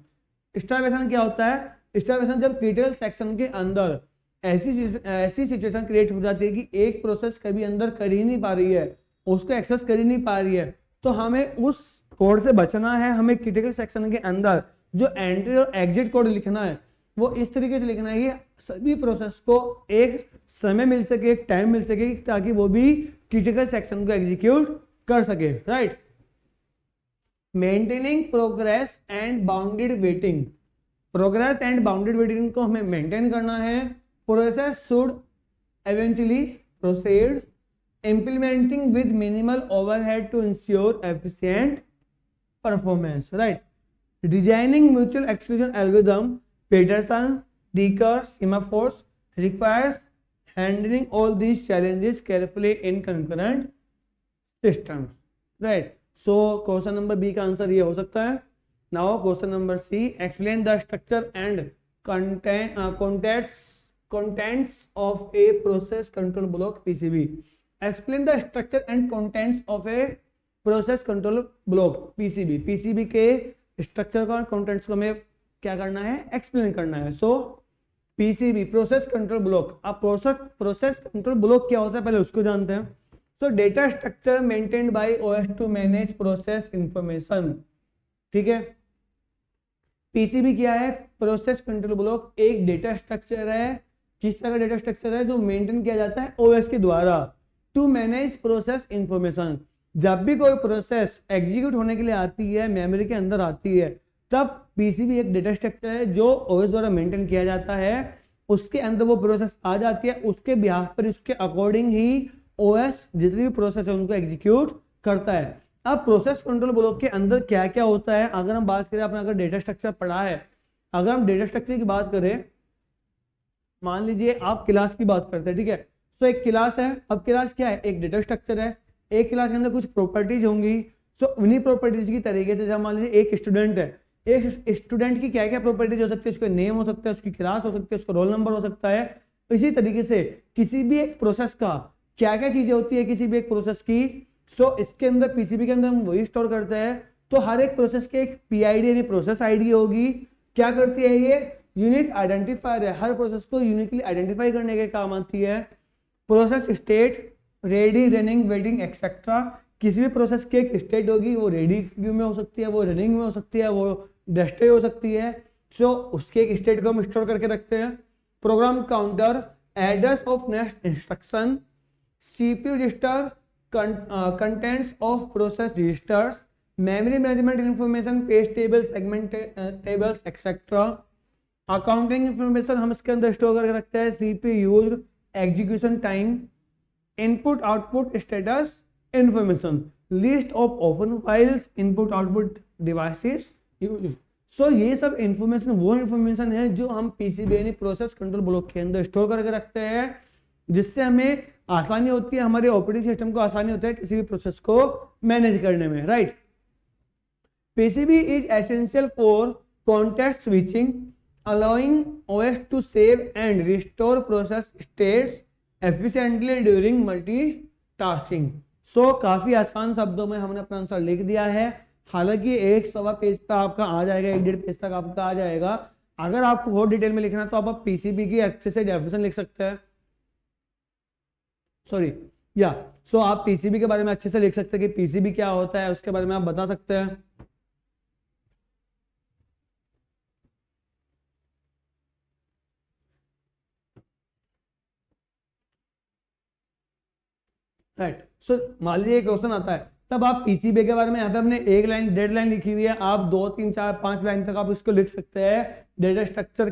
Starvation क्या होता है, स्टारवेशन जब क्रिटिकल सेक्शन के अंदर ऐसी सिचुएशन क्रिएट हो जाती है कि एक प्रोसेस कभी अंदर कर ही नहीं पा रही है, उसको एक्सेस कर ही नहीं पा रही है, तो हमें उस कोड से बचना है। हमें क्रिटिकल सेक्शन के अंदर जो एंट्री और एग्जिट कोड लिखना है वो इस तरीके से लिखना है कि सभी प्रोसेस को एक समय मिल सके, एक टाइम मिल सके, ताकि वो भी क्रिटिकल सेक्शन को एग्जीक्यूट कर सके, right. Maintaining progress and bounded waiting, progress and bounded waiting को हमें मेंटेन करना है। Process should eventually proceed implementing with minimal overhead to ensure efficient performance, right? Designing mutual exclusion algorithm, Peterson, Decker, semaphores requires handling all these challenges carefully in concurrent systems, right? So question number B का आंसर ये हो सकता है। Now question number C, explain the structure and contents of a process control block PCB। Explain the structure and contents of a process control block PCB। PCB के स्ट्रक्चर का कंटेंट्स को हमें क्या करना है, एक्सप्लेन करना है। So PCB process control block. अब प्रोसेस कंट्रोल ब्लॉक क्या होता है पहले उसको जानते हैं। So data structure maintained by OS to manage process information, ठीक है। PCB क्या है, प्रोसेस कंट्रोल ब्लॉक एक डेटा स्ट्रक्चर है। किस तरह का डेटा स्ट्रक्चर है, जो मेंटेन किया जाता है OS के द्वारा टू मैनेज प्रोसेस इंफॉर्मेशन। जब भी कोई प्रोसेस एग्जीक्यूट होने के लिए आती है, मेमोरी के अंदर आती है, तब PCB एक डेटा स्ट्रक्चर है जो OS द्वारा मेंटेन किया जाता है। उसके अंदर वो प्रोसेस आ जाती है, उसके बिहाफ पर उसके अकॉर्डिंग ही OS जितनी भी प्रोसेस है उनको एग्जीक्यूट करता है। अब प्रोसेस कंट्रोल ब्लॉक के अंदर क्या क्या होता है, अगर हम बात करें, आपने अगर डेटा स्ट्रक्चर पढ़ा है, अगर हम डेटा स्ट्रक्चर की बात करें, मान लीजिए आप क्लास की बात करते हैं, ठीक है। तो एक क्लास है, अब क्लास क्या है, एक डेटा स्ट्रक्चर है। एक क्लास के अंदर कुछ प्रॉपर्टीज होंगी। सो उन्हीं प्रॉपर्टीज की तरीके से, जब मान लीजिए एक स्टूडेंट है, एक स्टूडेंट की क्या क्या प्रॉपर्टीज हो सकती है, उसका नेम हो सकता है, उसकी क्लास हो सकती है, उसका रोल नंबर हो सकता है। इसी तरीके से किसी भी एक प्रोसेस का क्या क्या चीजें होती है किसी भी एक प्रोसेस की, सो इसके अंदर PCB के अंदर हम वही स्टोर करते हैं। तो हर एक प्रोसेस के एक PID यानी प्रोसेस ID होगी, क्या करती है ये? यूनिक आइडेंटिफायर है, हर प्रोसेस को यूनिकली आइडेंटिफाई करने के काम आती है। Process state, ready, running, waiting etcetera. किसी भी प्रोसेस की एक स्टेट होगी, वो रेडी व्यू में हो सकती है, वो रनिंग में हो सकती है, वो डेस्ट्रॉय हो सकती है। सो उसके एक स्टेट को हम स्टोर करके रखते हैं। Program counter, address of next instruction, CPU register, contents of process registers, memory management information, page table, segment tables etcetera. Accounting information हम इसके अंदर स्टोर करके रखते हैं। CPU used, execution time, input output status information, list of open files, input output devices. So ये सब इंफॉर्मेशन वो इंफॉर्मेशन है जो हम पीसीबी यानी प्रोसेस कंट्रोल ब्लॉक के अंदर स्टोर करके रखते हैं, जिससे हमें आसानी होती है, हमारे ऑपरेटिंग सिस्टम को आसानी होता है किसी भी प्रोसेस को मैनेज करने में, right. PCB is essential for context switching, allowing OS to save and restore process states efficiently during multitasking। सो काफी आसान शब्दों में हमने अपना आंसर लिख दिया है। हालांकि 1 पेज पे आपका आ जाएगा, 1 पेज तक आपका आ जाएगा। अगर आपको और डिटेल में लिखना है तो आप पीसीबी की अच्छे से डेफिनेशन लिख सकते हैं, सॉरी या सो आप पीसीबी के बारे में अच्छे से लिख सकते हैं कि पीसीबी क्या होता है, उसके बारे में आप बता सकते हैं। राइट। सो मान लीजिए क्वेश्चन आता है, तब आप पीसीबी के बारे में यहाँ पे हमने 1 लाइन 1.5 लाइन लिखी हुई है, आप 2 3 4 5 लाइन तक आप इसको लिख सकते हैं। डेटा स्ट्रक्चर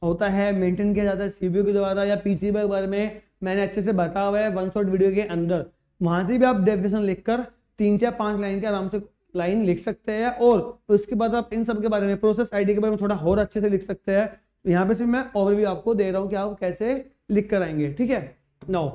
होता है, मेंटेन किया जाता है सीपीयू के द्वारा, या पीसीबी के बारे में मैंने अच्छे से बताया हुआ है वन शॉट वीडियो के अंदर। वहां से भी आप डेफिनेशन लिखकर 3 या 5 लाइन के आराम से लाइन लिख सकते हैं, और उसके बाद आप इन सब के बारे में, प्रोसेस आईडी के बारे में थोड़ा और अच्छे से लिख सकते हैं। यहाँ पे सिर्फ मैं ओवरव्यू आपको दे रहा हूँ कि आप कैसे लिख कर आएंगे, ठीक है। नाउ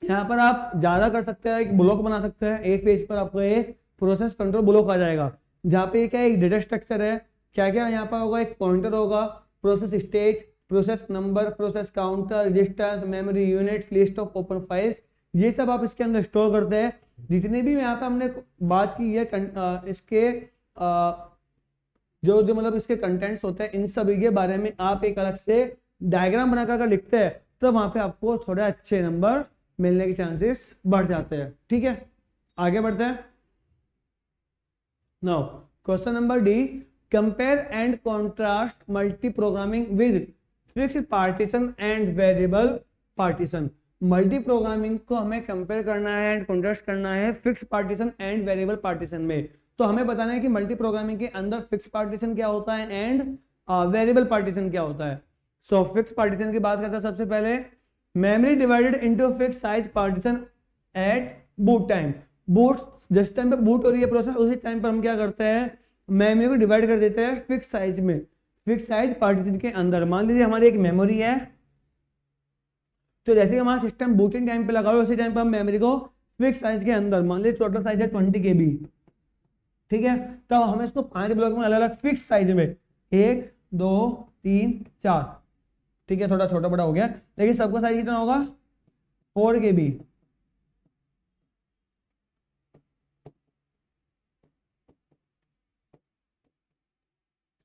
यहाँ पर आप ज्यादा कर सकते हैं, एक ब्लॉक बना सकते हैं। एक पेज पर आपको एक प्रोसेस कंट्रोल ब्लॉक आ जाएगा, जहाँ पे क्या एक डेटा स्ट्रक्चर है, क्या क्या यहाँ पर होगा, एक पॉइंटर होगा, process state, process number, process counter, registers, memory units, list of open files, ये सब आप इसके अंदर स्टोर करते हैं। जितने भी यहाँ पे हमने बात की है इसके जो जो मतलब इसके कंटेंट्स होते हैं, इन सभी के बारे में आप एक अलग से डायग्राम बनाकर अगर लिखते हैं तो वहां पे आपको थोड़े अच्छे नंबर मिलने के चांसेस बढ़ जाते हैं, ठीक है। आगे बढ़ते हैं। Now question number D, compare and contrast multi programming with fixed partition and variable partition. Multi programming को हमें कंपेयर करना है एंड कॉन्ट्रास्ट करना है fix partition and variable partition में। तो हमें बताना है कि मल्टी प्रोग्रामिंग के अंदर फिक्स पार्टीशन क्या होता है एंड वेरिएबल पार्टीशन क्या होता है। सो फिक्स पार्टीशन की बात करते हैं। सबसे पहले memory divided into fix size partition at boot time. Boot जिस टाइम पे बूट हो रही है प्रोसेस, उसी टाइम पर हम क्या करते हैं, मेमोरी को डिवाइड कर देते हैं फिक्स साइज में, फिक्स साइज पार्टीशन के अंदर। मान लीजिए हमारी एक मेमोरी है, तो जैसे कि हमारा सिस्टम बूटिंग टाइम पे लगा हुआ है, उसी टाइम पर हम मेमोरी को फिक्स साइज के अंदर, मान लीजिए टोटल साइज है 20 KB, ठीक है। तो हमें इसको 5 ब्लॉक में अलग अलग फिक्स साइज में 1 2 3 4, ठीक है, थोड़ा छोटा बड़ा हो गया, लेकिन सबका साइज कितना होगा 4 KB।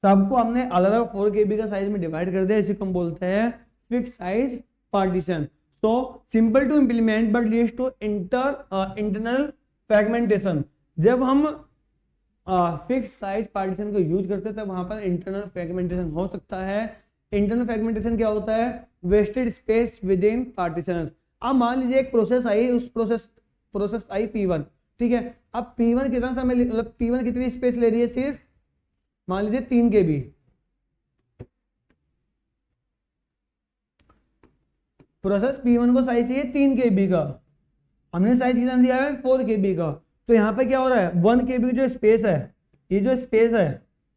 सबको हमने अलग अलग 4 KB का साइज में डिवाइड कर दिया, इसी को हम बोलते हैं fix size partition. So simple to implement but leads to internal fragmentation. जब हम फिक्स साइज पार्टीशन को यूज करते हैं तब वहां पर इंटरनल फ्रेगमेंटेशन हो सकता है। इंटरनल फ्रेगमेंटेशन क्या होता है, wasted space within partition. अब मान लीजिए एक प्रोसेस आई, उस प्रोसेस आई P1, ठीक है। अब P1 कितना समय, मतलब P1 कितनी स्पेस ले रही है, सिर्फ मान लीजिए 3 KB। प्रोसेस P1 को साइज चाहिए 3 KB का, हमने साइज कितना दिया है 4 KB का। तो यहाँ पे क्या हो रहा है, 1 KB की जो स्पेस है, ये जो स्पेस है,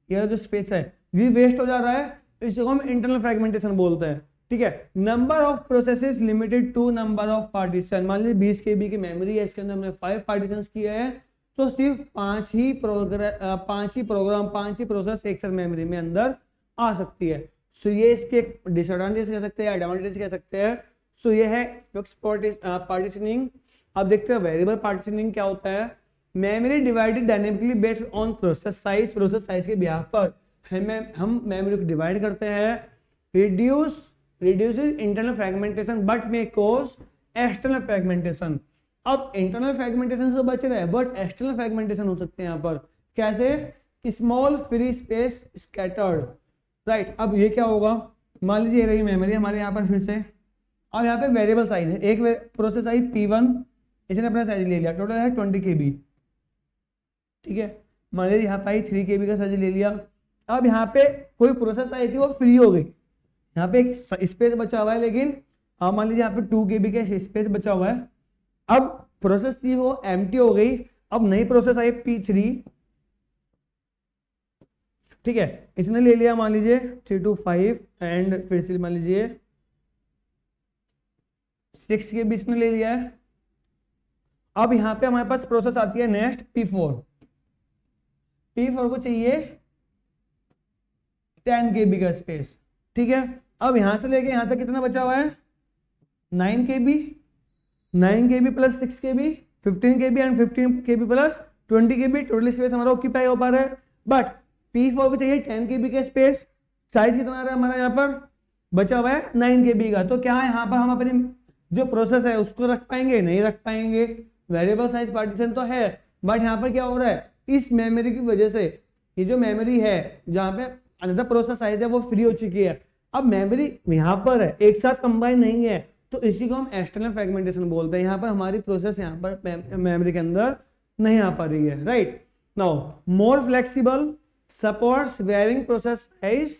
ये जो स्पेस है, ये वेस्ट हो जा रहा है, इसको हम इंटरनल फ्रेगमेंटेशन बोलते हैं, ठीक है। Number of processes limited to number of partition. मान लीजिए 20 KB की मेमोरी है, इसके अंदर हमने 5 पार्टीशंस किए हैं, तो सिर्फ 5 ही प्रोग्राम 5 ही प्रोसेस एक साथ मेमोरी में अंदर आ सकती है। सो ये इसके डिसएडवांटेज कह सकते हैं, एडवांटेज कह सकते हैं। सो ये है फिक्स पार्टीशनिंग। अब देखते हैं वेरिएबल पार्टीशनिंग क्या होता है। Memory divided dynamically based on process size. Process size के बिहाफ पर हम मेमोरी को डिवाइड करते हैं, reduces internal fragmentation but may cause external fragmentation। अब इंटरनल फ्रेगमेंटेशन से बच रहे हैं बट एक्सटर्नल फ्रेगमेंटेशन हो सकते हैं यहाँ पर। कैसे? Small free space scattered, right. अब ये क्या होगा, मान लीजिए रही मेमोरी हमारे यहाँ पर फिर से। अब यहाँ पे वेरिएबल साइज है, एक प्रोसेस आई P1, इसने अपना साइज ले लिया, टोटल है 20 KB, ठीक है। मान लीजिए यहाँ पे 3 KB का साइज ले लिया। अब यहाँ पे कोई प्रोसेस आई थी वो फ्री हो गई, यहाँ पे एक स्पेस बचा हुआ है, लेकिन हाँ मान लीजिए यहाँ पे 2 KB का स्पेस बचा हुआ है। अब प्रोसेस थी वो एम्प्टी हो गई, अब नई प्रोसेस आई P3, ठीक है। इसने ले लिया मान लीजिए 3 to 5 एंड फिर से मान लीजिए 6 KB इसने ले लिया है। अब यहाँ पे हमारे पास प्रोसेस आती है नेक्स्ट P4 को चाहिए 10 KB का स्पेस, ठीक है। अब यहां से लेके यहां तक कितना बचा हुआ है, 9 KB plus 6 KB 15 KB and 15 KB plus 20 KB, total space हमारा ऑक्यूपाई हो पा रहा है। बट P4 को चाहिए 10 KB का स्पेस, साइज कितना आ रहा है हमारा यहाँ पर बचा हुआ है 9 KB का। तो क्या है यहाँ पर हम अपनी जो प्रोसेस है उसको रख पाएंगे, नहीं रख पाएंगे। वेरिएबल साइज पार्टीशन तो है बट यहाँ पर क्या हो रहा है, इस मेमोरी की वजह से ये जो मेमोरी है जहाँ पे अनदर प्रोसेस साइज है वो फ्री हो चुकी है। अब मेमोरी यहाँ पर है, एक साथ कंबाइन नहीं है, तो इसी को हम एक्सटर्नल फ्रेगमेंटेशन बोलते हैं। यहाँ पर हमारी प्रोसेस यहाँ पर मेमोरी के अंदर नहीं आ पा रही है, right. Now more flexible, supports varying process size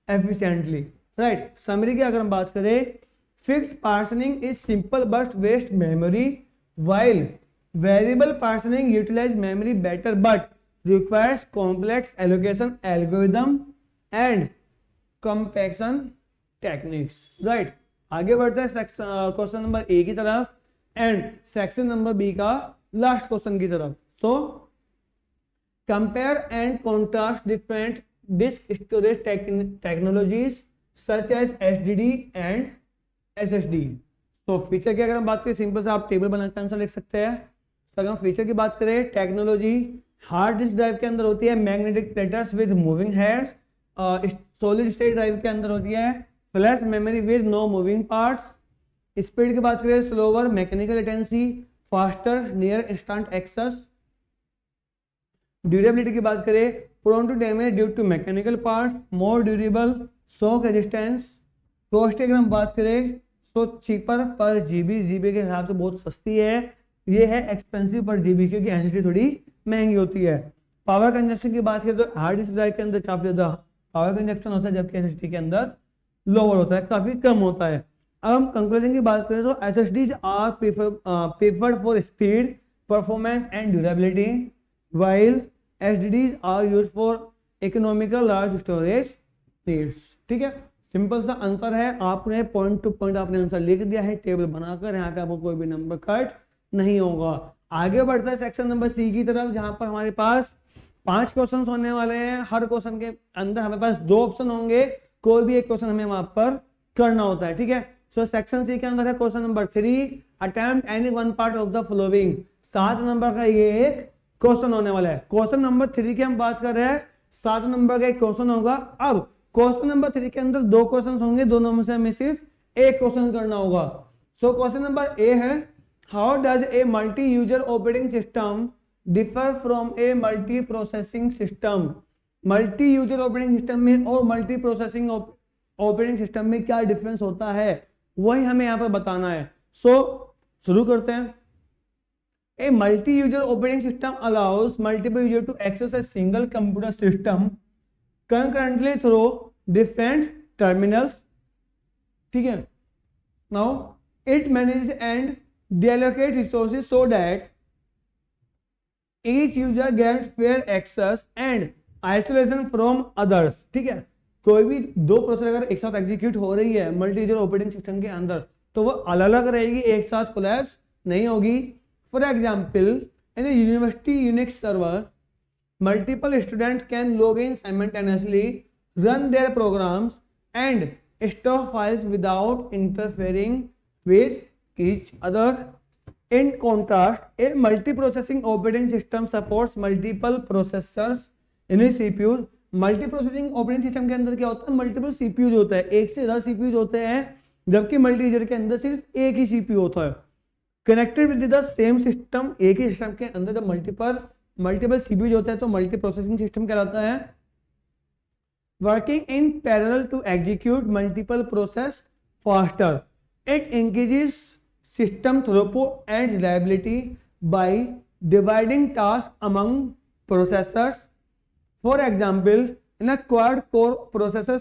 efficiently, right. Summary की अगर हम बात करें, fix partitioning is simple but waste memory, while variable parsioning utilize memory better but requires complex allocation algorithm and compaction techniques, right। आगे बढ़ते हैं क्वेश्चन नंबर ए की तरफ एंड सेक्शन नंबर बी का लास्ट क्वेश्चन की तरफ। So compare and contrast different disk storage technologies such as HDD and SSD। तो फीचर की अगर हम बात करें, सिंपल से आप टेबल बनाकर आंसर लिख सकते हैं। तो अगर हम फीचर की बात करें, टेक्नोलॉजी हार्ड डिस्क ड्राइव के अंदर होती है magnetic platters with moving heads, solid state drive के अंदर होती है flash memory with no moving parts. Speed की बात करें, slower mechanical latency, faster near instant access. Durability की बात करें, prone to damage due to mechanical parts, more durable, shock resistance. Cost की अगर हम बात करें तो चीपर पर जीबी के हिसाब से बहुत सस्ती है, ये है एक्सपेंसिव पर जीबी क्योंकि एसएसडी थोड़ी महंगी होती है। पावर कंजप्शन की बात करें तो हार्ड डिस्क ड्राइव के अंदर काफी ज्यादा पावर कंजप्शन होता है जबकि एसएसडी के अंदर लोअर होता है, काफी कम होता है। अब हम कंक्लूजन की बात करें तो SSDs are preferred for speed, performance and durability, while SDs are used for economical large storage needs, ठीक है। सिंपल सा आंसर है, आपने पॉइंट टू पॉइंट आपने आंसर लिख दिया है टेबल बनाकर, यहाँ पे आपको कोई भी नंबर कट नहीं होगा। आगे बढ़ता है सेक्शन नंबर सी की तरफ, जहां पर हमारे पास 5 क्वेश्चन होने वाले हैं। हर क्वेश्चन के अंदर हमारे पास 2 ऑप्शन होंगे, कोई भी एक क्वेश्चन हमें वहां पर करना होता है, ठीक है। सो सेक्शन सी के अंदर है question number 3, attempt any one part of the following. 7 number का ये एक क्वेश्चन होने वाला है। क्वेश्चन नंबर 3 की हम बात कर रहे हैं, 7 नंबर का एक क्वेश्चन होगा। अब क्वेश्चन नंबर 3 के अंदर 2 क्वेश्चन होंगे, दोनों में से हमें सिर्फ एक क्वेश्चन करना होगा। सो क्वेश्चन नंबर ए है, how does a multi user operating system differ from a multi processing system. Multi user operating system में और मल्टी प्रोसेसिंग ऑपरेटिंग सिस्टम में क्या डिफरेंस होता है, वही हमें यहाँ पर बताना है। सो शुरू करते हैं। A multi user operating system allows multiple user to access a single computer system concurrently through different terminals, ठीक है। Now it manages and deallocate resources so that each user gets fair access and isolation from others, ठीक है। कोई भी 2 प्रोसेस अगर एक साथ एग्जीक्यूट हो रही है मल्टी यूजर ऑपरेटिंग सिस्टम के अंदर तो वो अलग अलग रहेगी, एक साथ कोलैप्स नहीं होगी। For example in university Unix server, multiple students can log in simultaneously, run their programs and store files without interfering with each other. In contrast, a multiprocessing operating system supports multiple processors in a CPU multi processing operating system के अंदर क्या होता है, मल्टीपल सीपीयूज होता है, एक से ज्यादा सीपीयूज होते हैं, जबकि मल्टी यूजर के अंदर सिर्फ एक ही सीपीयू होता है। Connected with the same system, एक ही सिस्टम के अंदर जब मल्टीपल सीपीयूज होता है तो मल्टी प्रोसेसिंग सिस्टम कहलाता है। Working in parallel to execute multiple process faster, it increases system throughput and reliability by dividing task among processors. For example, in a quad-core processor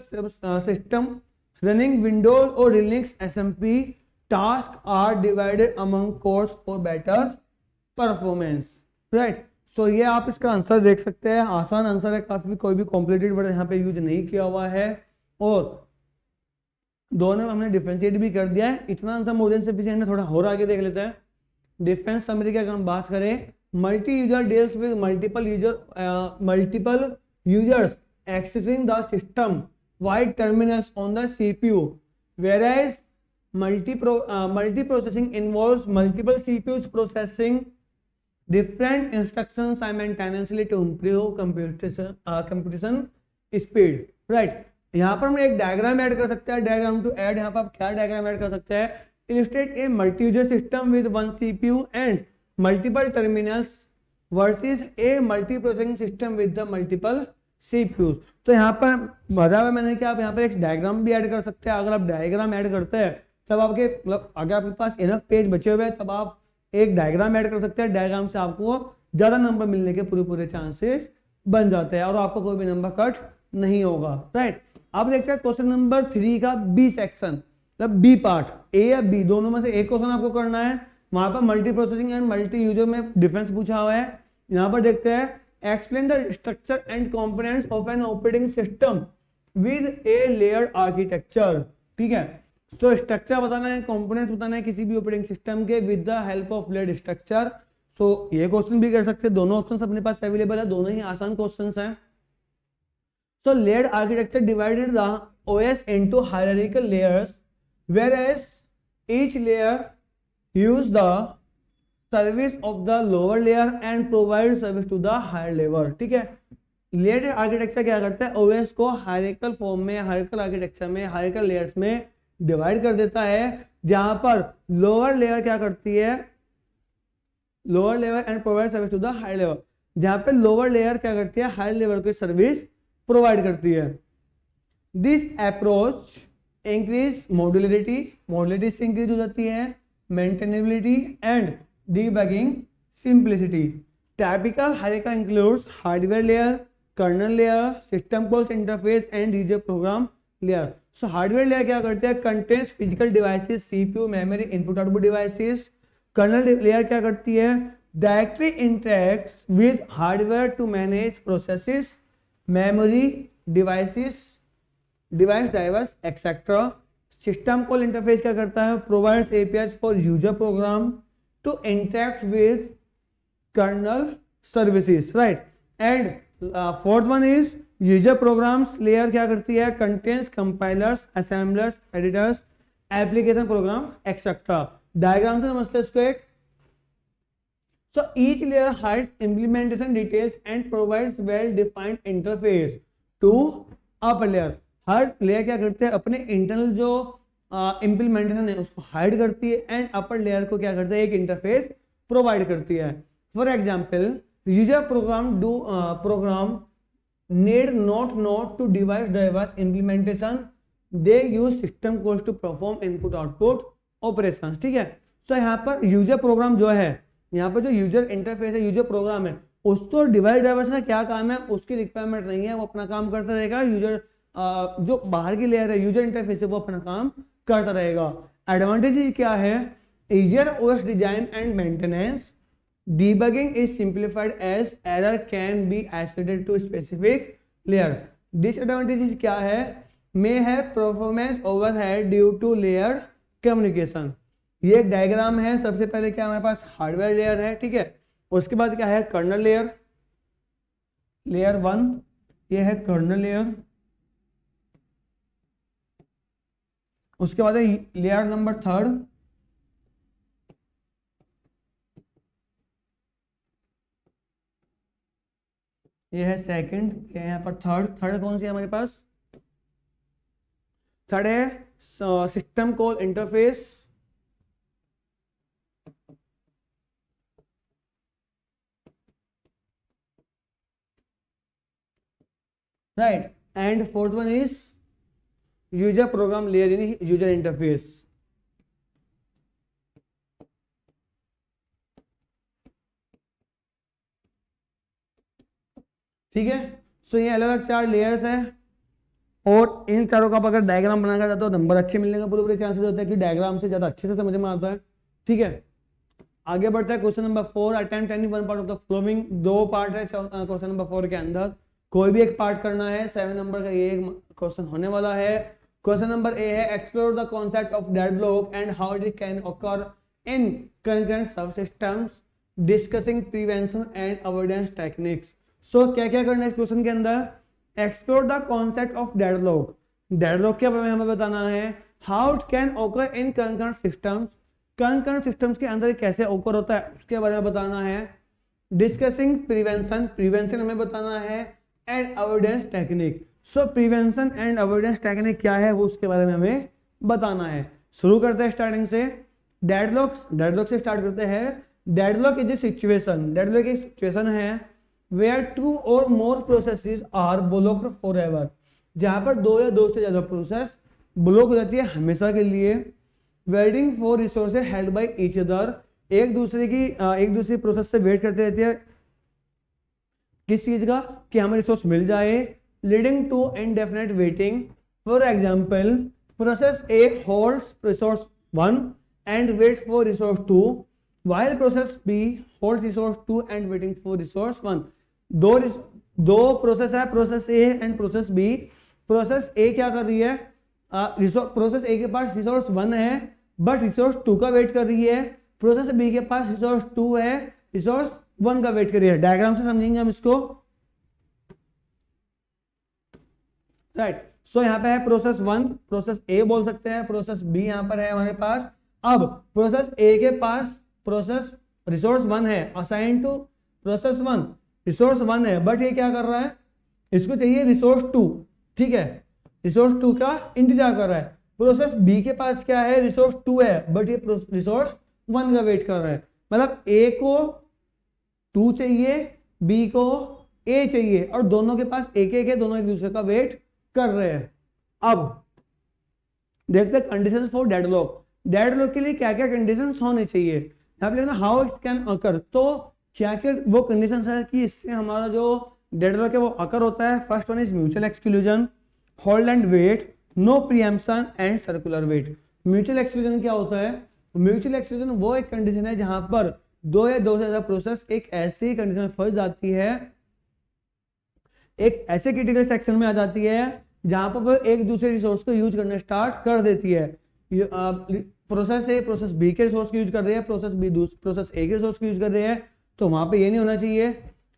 system running Windows or Linux SMP, tasks are divided among cores for better performance. Right? So ये आप इसका आंसर देख सकते हैं, आसान आंसर है काफी, कोई भी कॉम्प्लिकेटेड वर्ड यहाँ पे यूज नहीं किया हुआ है, और दोनों में हमने डिफरेंशिएट भी कर दिया है। इतना आंसर मोर देन सफिशिएंट है, थोड़ा और आगे देख लेते हैं। डिफरेंस समरी की अगर हम बात करें, multi user deals with multiple users accessing the system wide terminals on the CPU, whereas multi processing involves multiple CPUs processing different instructions simultaneously to improve computation speed. Right? यहाँ पर हम एक डायग्राम ऐड कर सकते हैं, डायग्राम टू ऐड, यहाँ पर आप क्या डायग्राम ऐड कर सकते हैं, illustrate a multi-user system with one CPU and multiple terminals versus a multi-processing system with the multiple CPUs। तो यहाँ पर बताया हुआ मैंने कि आप यहाँ पर एक डायग्राम भी ऐड कर सकते हैं। अगर आप डायग्राम ऐड करते हैं तब आपके मतलब अगर आपके पास इनफ पेज बचे हुए हैं तब आप एक डायग्राम ऐड कर सकते हैं। डायग्राम से आपको ज्यादा नंबर मिलने के पूरे चांसेस बन जाते हैं और आपको कोई भी नंबर कट नहीं होगा। राइट? आप देखते हैं क्वेश्चन नंबर 3 का बी सेक्शन, मतलब बी पार्ट, ए या बी दोनों में से एक क्वेश्चन आपको करना है। वहां पर multi processing and multi user में डिफरेंस पूछा हुआ है। यहाँ पर देखते हैं, explain the structure and components of an operating system with A layered architecture. ठीक है, तो स्ट्रक्चर बताना है, कंपोनेंट्स बताना है किसी भी ऑपरेटिंग सिस्टम के with the help of layered structure. So ये क्वेश्चन भी कर सकते हैं, दोनों ऑप्शन अपने पास अवेलेबल है, दोनों ही आसान क्वेश्चन हैं। So layered architecture divided the OS into hierarchical layers, whereas each layer use the service of the lower layer and provide service to the higher layer। ठीक है, लेयर्ड आर्किटेक्चर क्या करता है, OS को हायरार्किकल फॉर्म में, हायरार्किकल आर्किटेक्चर में, हायरार्किकल लेयर्स में डिवाइड कर देता है, जहां पर लोअर लेयर क्या करती है, lower layer and provide service to the higher layer, जहां पे लोअर लेयर क्या करती है, हायर लेवल की सर्विस प्रोवाइड करती है। This approach increase modularity, modularity से इंक्रीज हो जाती है, maintainability and debugging simplicity. Typical hierarchy includes hardware layer, kernel layer, system calls interface and user program layer. So hardware layer क्या करते हैं, contains physical devices, CPU, memory, input output devices. Colonel layer क्या करती है, directly interacts with hardware to manage processes, memory devices, device drivers etc। System call interface क्या करता है, provides APIs for user program to interact with kernel services. Right? And fourth one is user programs layer क्या करती है, contains compilers, assemblers, editors, application program etcetera. Diagram से समझते हैं इसको एक। So each layer hides implementation details and provides well-defined interface to upper layer। Her layer क्या करते हैं, अपने इंटरनल जो इम्प्लीमेंटेशन है उसको हाइड करती है एंड अपर लेयर को क्या करते हैं, एक इंटरफेस प्रोवाइड करती है। For example, user program need not to device drivers implementation, they use system calls to perform input output operations। ठीक है, तो यहाँ पर यूजर प्रोग्राम जो है, यहाँ पर जो यूजर इंटरफेस है, यूजर प्रोग्राम है, उसको डिवाइस ड्राइवर्स का क्या काम है उसकी रिक्वायरमेंट नहीं है, वो अपना काम करता रहेगा। यूजर जो बाहर की लेयर है, यूजर इंटरफेस है, वो अपना काम करता रहेगा। एडवांटेज क्या है, easier OS design and maintenance, debugging is simplified as error can be isolated to specific layer. Disadvantage क्या है, may have performance overhead due to layer communication. ये एक डायग्राम है, सबसे पहले क्या हमारे पास हार्डवेयर लेयर है, ठीक है, उसके बाद क्या है कर्नल लेयर, लेयर 1, ये है कर्नल लेयर, उसके बाद है लेयर नंबर 3, ये है सेकंड, ये है यहाँ पर थर्ड। थर्ड कौन सी है हमारे पास? थर्ड है system call interface, right. And fourth one is user program layer यानी यूजर इंटरफेस। ठीक है, सो ये अलग अलग 4 लेयर्स है और इन चारों का अगर डायग्राम बनाना चाहते हो तो नंबर अच्छे मिलने का पूरे पूरे चांसेस होता है कि डायग्राम से ज्यादा अच्छे से समझ में आता है। ठीक है, आगे बढ़ता है question number 4। Attempt any one part of the following. 2 part है क्वेश्चन नंबर 4 के अंदर, कोई भी एक पार्ट करना है। 7 नंबर का ये क्वेश्चन होने वाला है। क्वेश्चन नंबर ए है explore the concept of deadlock and how it can occur in concurrent subsystems, discussing prevention and avoidance techniques. So क्या क्या करना है इस क्वेश्चन के अंदर? Explore the concept of deadlock, deadlock के बारे में हमें बताना है। How it can occur in concurrent systems, concurrent systems के अंदर कैसे ऑकर होता है उसके बारे में बताना है। डिस्कसिंग प्रिवेंशन, प्रिवेंशन हमें बताना है। And avoidance technique, so prevention and avoidance technique क्या है वो उसके बारे में हमें बताना है। शुरू करते हैं स्टार्टिंग से। डेडलॉक से स्टार्ट करते हैं। Deadlock is a situation, deadlock एक सिचुएशन है वेयर 2 और मोर प्रोसेसेस आर ब्लॉक्ड फॉरएवर, जहां पर 2 या 2 से ज्यादा प्रोसेस ब्लॉक हो जाती है हमेशा के लिए। Waiting for resources held by each other, एक दूसरी प्रोसेस से वेट करते रहती है किस चीज का? कि हमें रिसोर्स मिल जाए। Leading to indefinite waiting, for example process A holds resource 1 and wait for resource 2 while process B holds resource 2 and waiting for resource 1। दो प्रोसेस है, process A and process B. Process A क्या कर रही है? प्रोसेस ए के पास रिसोर्स 1 है बट रिसोर्स 2 का वेट कर रही है। प्रोसेस बी के पास रिसोर्स 2 है, रिसोर्स 1 का वेट कर रही है। डायग्राम से समझेंगे हम इसको, राइट। सो यहाँ पे है प्रोसेस 1, प्रोसेस ए बोल सकते हैं, प्रोसेस बी यहाँ पर है हमारे पास। अब प्रोसेस ए के पास प्रोसेस रिसोर्स 1 है, असाइन टू प्रोसेस 1, रिसोर्स 1 है बट ये क्या कर रहा है? इसको चाहिए रिसोर्स 2। ठीक है, रिसोर्स 2 का इंतजार कर रहा है। प्रोसेस बी के पास क्या है? रिसोर्स 2 है बट ये रिसोर्स 1 का वेट कर रहा है। मतलब ए को 2 चाहिए, बी को ए चाहिए और दोनों के पास एक है, दोनों एक दूसरे का वेट कर रहे हैं। अब देखते हैं कंडीशंस फॉर डेडलॉक। डेडलॉक के लिए क्या क्या कंडीशंस होने चाहिए? यहाँ पे लिखना हाउ इट कैन अकर, तो क्या क्या वो कंडीशंस है कि इससे हमारा जो डेडलॉक है वो अकर होता है। First one is mutual exclusion, hold and wait, no preemption and circular wait. Mutual exclusion क्या होता है? म्यूचुअल एक्सक्लूजन वो एक कंडीशन है जहां पर 2 या 2 से ज्यादा प्रोसेस एक ऐसी कंडीशन में फंस जाती है, एक ऐसे क्रिटिकल सेक्शन में आ जाती है जहां पर वो एक दूसरे रिसोर्स को यूज करना स्टार्ट कर देती है। प्रोसेस ए प्रोसेस बी के रिसोर्स को यूज कर रही है, प्रोसेस बी प्रोसेस ए के रिसोर्स को यूज कर रही है, तो वहां पे ये नहीं होना चाहिए।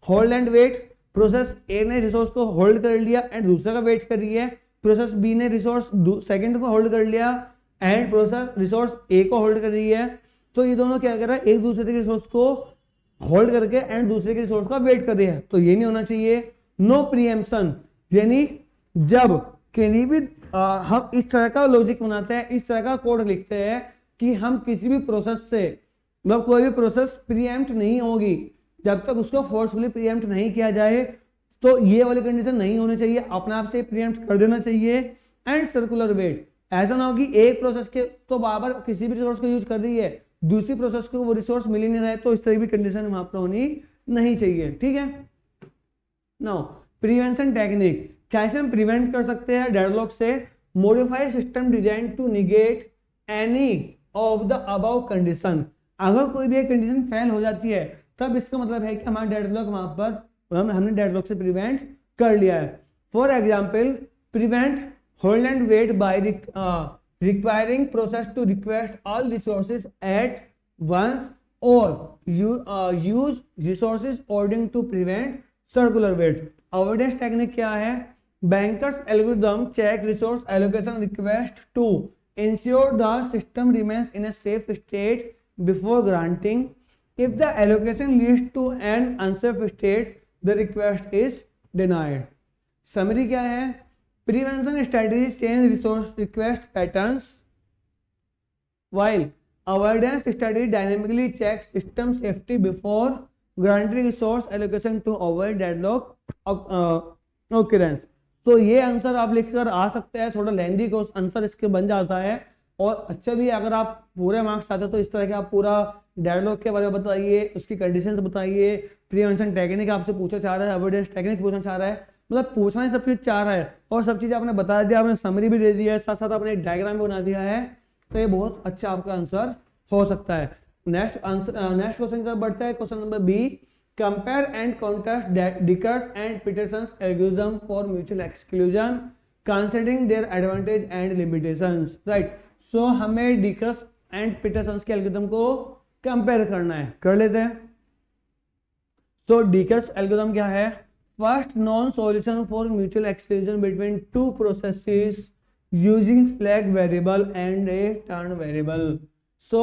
Hold and wait, process A ने रिसोर्स को होल्ड कर लिया एंड दूसरा का वेट कर रही है, प्रोसेस बी ने रिसोर्स सेकंड को होल्ड कर लिया एंड प्रोसेस रिसोर्स ए को होल्ड कर रही है। तो ये दोनों क्या कर रहा है? एक दूसरे के रिसोर्स को होल्ड करके एंड दूसरे के रिसोर्स का वेट कर रही है, तो ये नहीं होना चाहिए। नो प्रीएम्पशन, यानी जब कहीं भी हम इस तरह का लॉजिक बनाते हैं, इस तरह का कोड लिखते हैं कि हम किसी भी प्रोसेस से मतलब कोई भी प्रोसेस प्रीएम्प्ट नहीं होगी जब तक उसको फोर्सफुली प्रीएम्प्ट नहीं किया जाए, तो ये वाली कंडीशन नहीं होनी चाहिए, अपने आप से प्रीएम्प्ट कर देना चाहिए। एंड सर्कुलर वेट, ऐसा ना हो कि एक प्रोसेस के तो बार किसी भी रिसोर्स को यूज कर रही है, दूसरी प्रोसेस को वो रिसोर्स मिल ही नहीं रहा है, तो इस तरह की कंडीशन वहां पर होनी नहीं चाहिए। ठीक है, नाउ प्रिवेंशन टेक्निक, कैसे हम प्रिवेंट कर सकते हैं डेडलॉक से? Modify system design to negate any of the above condition. अगर कोई भी एक कंडीशन फेल हो जाती है तब इसका मतलब है कि हमारा डेडलॉक वहां पर हमने डेडलॉक से प्रिवेंट कर लिया है। For example prevent hold and wait by requiring process to request all resources at once और use resources ordering to prevent circular wait. Avoidance technique क्या है? Banker's algorithm check resource allocation request to ensure the system remains in a safe state before granting. If the allocation leads to an unsafe state, the request is denied. Summary क्या है? Prevention strategies change resource request patterns while avoidance strategy dynamically checks system safety before granting resource allocation to avoid deadlock occurrence। तो ये आंसर आप लिखकर आ सकते हैं, थोड़ा लेंदी को आंसर इसके बन जाता है। और अच्छा भी अगर आप पूरे मार्क्स चाहते हो तो इस तरह के आप पूरा डेडलॉक के बारे में बताइए, उसकी कंडीशंस बताइए, प्रिवेंशन टेक्निक आपसे पूछना चाह रहा है, अवॉइडेंस टेक्निक पूछना चाह रहा है, मतलब पूछना ही सब कुछ चाह रहा है और सब चीज़ आपने बता दिया, आपने समरी भी दे दिया है, साथ साथ आपने एक डायग्राम भी बना दिया है, तो ये बहुत अच्छा आपका आंसर हो सकता है। नेक्स्ट क्वेश्चन का बढ़ता है, question number B, compare and contrast Dekker's and Peterson's algorithm for mutual exclusion considering their advantage and limitations. Right, so हमें डिकर्स एंड पीटरसन्स के एल्गोरिथम को कंपेयर करना है, कर लेते हैं। तो डिकर्स एल्गोरिथम क्या है? First non solution for mutual exclusion between two processes using flag variable and A turn variable. So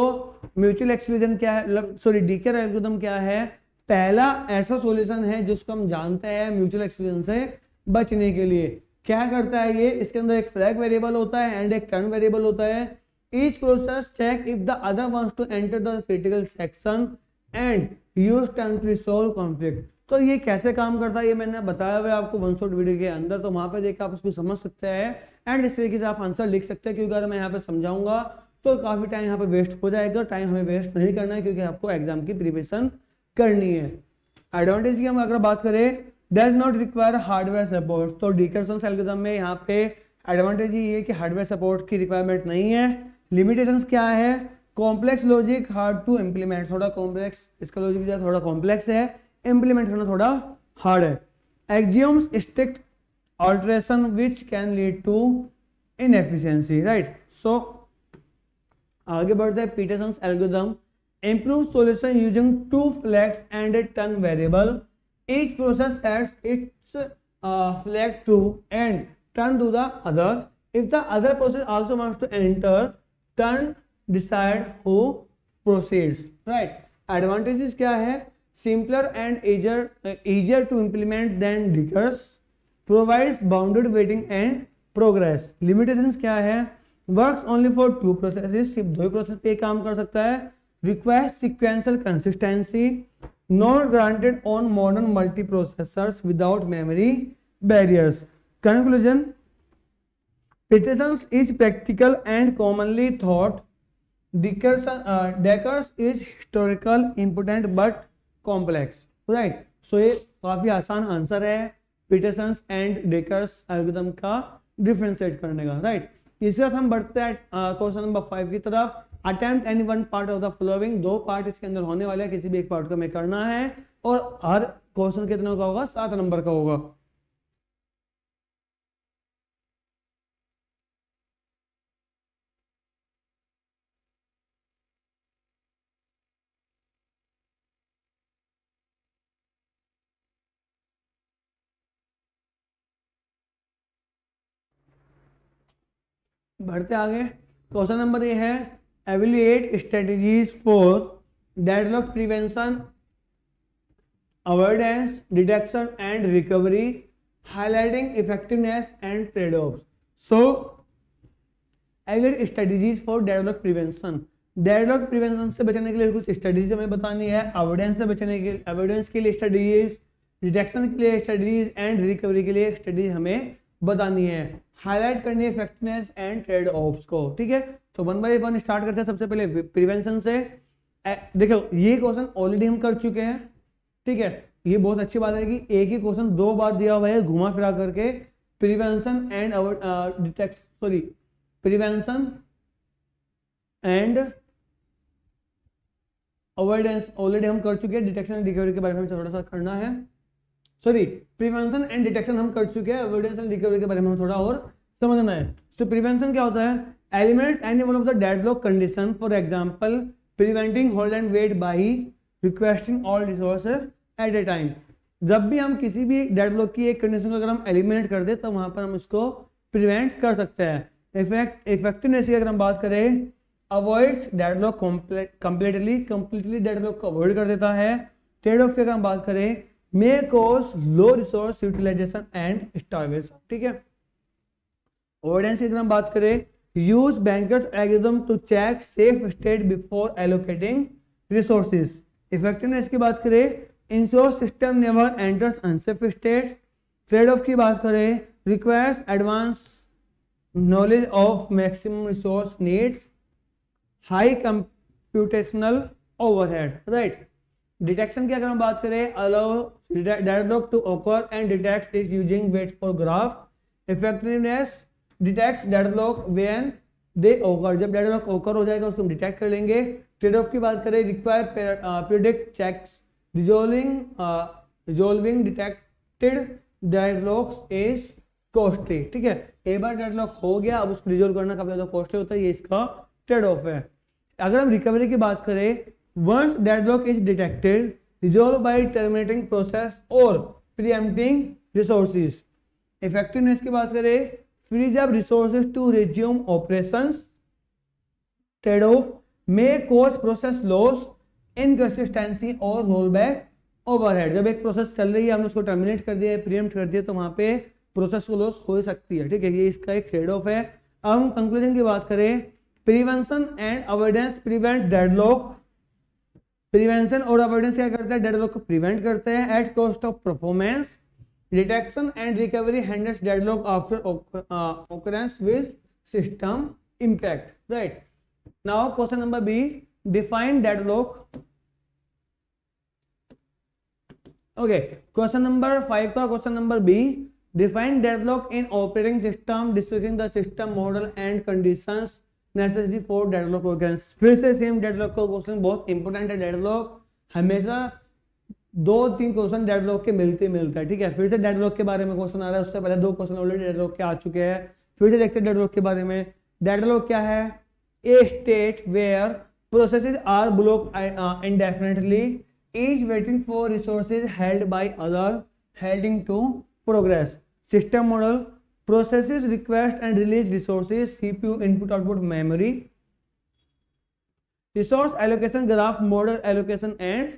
mutual exclusion क्या है, सॉरी डिकर एल्गोरिथम क्या है? पहला ऐसा सॉल्यूशन है जिसको हम जानते हैं म्यूचुअल एक्सक्लूजन से बचने के लिए। क्या करता है ये? इसके अंदर एक फ्लैग वेरिएबल होता है एंड एक टर्न वेरिएबल होता है। Each process check if the other wants to enter the critical section and use turn to resolve conflict. तो ये कैसे काम करता है ये मैंने बताया हुआ है आपको वन शॉट वीडियो के अंदर, तो वहां पे देखकर आप उसको समझ सकते हैं एंड इस तरीके से आप आंसर लिख सकते हैं। क्योंकि अगर मैं यहाँ पे समझाऊंगा तो काफी टाइम यहाँ पे वेस्ट हो जाएगा, टाइम हमें वेस्ट नहीं करना है क्योंकि आपको एग्जाम की प्रिपरेशन करनी है। एडवांटेज की हम अगर बात करें, does not require hardware support. तो डिकर्सन एल्गोरिथम में यहाँ पे एडवांटेज ये है कि हार्डवेयर सपोर्ट की रिक्वायरमेंट नहीं है। लिमिटेशंस क्या है? Complex logic hard to implement, थोड़ा कॉम्प्लेक्स, इसका लॉजिक थोड़ा कॉम्प्लेक्स है, इम्प्लीमेंट करना थोड़ा हार्ड है। Axioms strict alteration which can lead to inefficiency। right, so आगे बढ़ते हैं। पीटरसन्स algorithm improve solution using two flags and a turn variable, each process sets its flag true and turn to the other, if the other process also wants to enter turn decide who proceeds। right, advantages क्या है? simpler and easier to implement than Dickers, provides bounded waiting and progress। limitations क्या है? works only for two processes, सिर्फ दो ही प्रोसेस पे काम कर सकता है। requires sequential consistency, not granted on modern multiprocessors without memory barriers। conclusion, Peterson's is practical and commonly thought, Dekkers is historical, important but complex। right, so ये काफी आसान आंसर है पीटरसन्स एंड डेकर्स एल्गोरिथम का डिफरेंशिएट करने का। राइट, इसके साथ हम बढ़ते हैं क्वेश्चन नंबर 5 की तरफ। Attempt any one part of the following, दो पार्ट इसके अंदर होने वाले हैं, किसी भी एक पार्ट को हमें करना है और हर क्वेश्चन कितने का होगा? 7 नंबर का होगा। बढ़ते आगे, क्वेश्चन नंबर ये है, evaluate strategies for deadlock prevention, avoidance, detection and recovery, highlighting effectiveness and trade off. So evaluate strategies for deadlock prevention, deadlock prevention से बचने के लिए कुछ स्ट्रेटजीज हमें बतानी है, अवॉइडेंस से बचने के अवॉइडेंस के लिए स्ट्रेटजीज, डिटेक्शन के लिए स्ट्रेटजीज एंड रिकवरी के लिए स्ट्रेटजीज हमें बतानी है, हाईलाइट करनी है इफेक्टिवनेस एंड ट्रेड ऑफ्स को। ठीक है, तो वन बाय वन स्टार्ट करते हैं। सबसे पहले प्रिवेंशन से। देखो ये क्वेश्चन ऑलरेडी हम कर चुके हैं। ठीक है, ये बहुत अच्छी बात है कि एक ही क्वेश्चन 2 बार दिया हुआ है घुमा फिरा करके। Prevention and prevention and avoidance already हम कर चुके हैं। डिटेक्शन एंड रिकवरी के बारे में थोड़ा सा करना है। सॉरी, प्रिवेंशन एंड डिटेक्शन हम कर चुके हैं, अवॉइडेंस एंड रिकवरी के बारे में हम थोड़ा और समझना है। तो प्रिवेंशन क्या होता है? Eliminates any one of the deadlock condition, for example preventing hold and wait bye requesting all resources eight A time. जब भी हम किसी भी डेडलॉक की एक कंडीशन को अगर हम एलिमिनेट कर दे तो वहां पर हम इसको प्रिवेंट कर सकते हैं। इफेक्टिवनेस की अगर हम बात करें, अवॉइड्स डेडलॉक कंप्लीटली डेडलॉक को अवॉइड कर देता है। ट्रेड ऑफ की अगर हम बात करें, may cause low resource utilisation and starvation. ठीक है, अवॉइडेंस की अगर हम बात करें, use banker's algorithm to check safe state before allocating resources. Effectiveness की बात करें, ensure system never enters unsafe state. Trade off की बात करें, requires advance knowledge of maximum resource needs, high computational overhead. Right, detection की अगर हम बात करें, allow deadlock to occur and detect is using wait for graph. Effectiveness, detect deadlock when they occur, जब डेडलॉक ऑकर हो जाएगा उसको हम डिटेक्ट कर लेंगे। ट्रेड ऑफ की बात करें, require predict checks resolving detected deadlocks is costly. ठीक है, एक बार डेडलॉक हो गया, अब उसको रिजोल्व करना काफी ज्यादा कॉस्टली होता है, ये इसका ट्रेड ऑफ है। अगर हम रिकवरी की बात करें, once deadlock is detected, resolve by terminating process और प्रीएम्प्टिंग रिसोर्सेज। इफेक्टिवनेस की बात करें, frees up resources to resume operations. Trade off, may cause process loss, inconsistency और रोल बैक ओवरहेड। जब एक प्रोसेस चल रही है, हमने उसको टर्मिनेट कर दिया, प्रीएम्प्ट कर दिया, तो वहां पे प्रोसेस को लॉस हो सकती है। ठीक है, ये इसका एक ट्रेड ऑफ है। अब हम कंक्लूजन की बात करें, prevention and avoidance prevent deadlock. Prevention और अवॉइडेंस क्या करते हैं, डेडलॉक को प्रिवेंट करते हैं at cost of performance. Detection and recovery handles deadlock after occurrence with system impact. Right, now question number B, define deadlock. Okay, question number 5 का question number B, define deadlock in operating system, discussing the system model and conditions necessary for deadlock occurrence। फिर से सेम डेडलॉक का क्वेश्चन, बहुत इंपॉर्टेंट है। डेडलॉक हमेशा 2-3 क्वेश्चन डेडलॉक के मिलते है। ठीक है, फिर से डेडलॉक के बारे में क्वेश्चन आ रहा है, उससे पहले 2 क्वेश्चन ऑलरेडी डेडलॉक के आ चुके हैं। फिर से देखते हैं डेडलॉक के बारे में। डेडलॉक क्या है, a state where processes are block indefinitely, each waiting for resources held by other holding to progress. System model, processes request and release resources, CPU input output memory. Resource allocation graph, model allocation and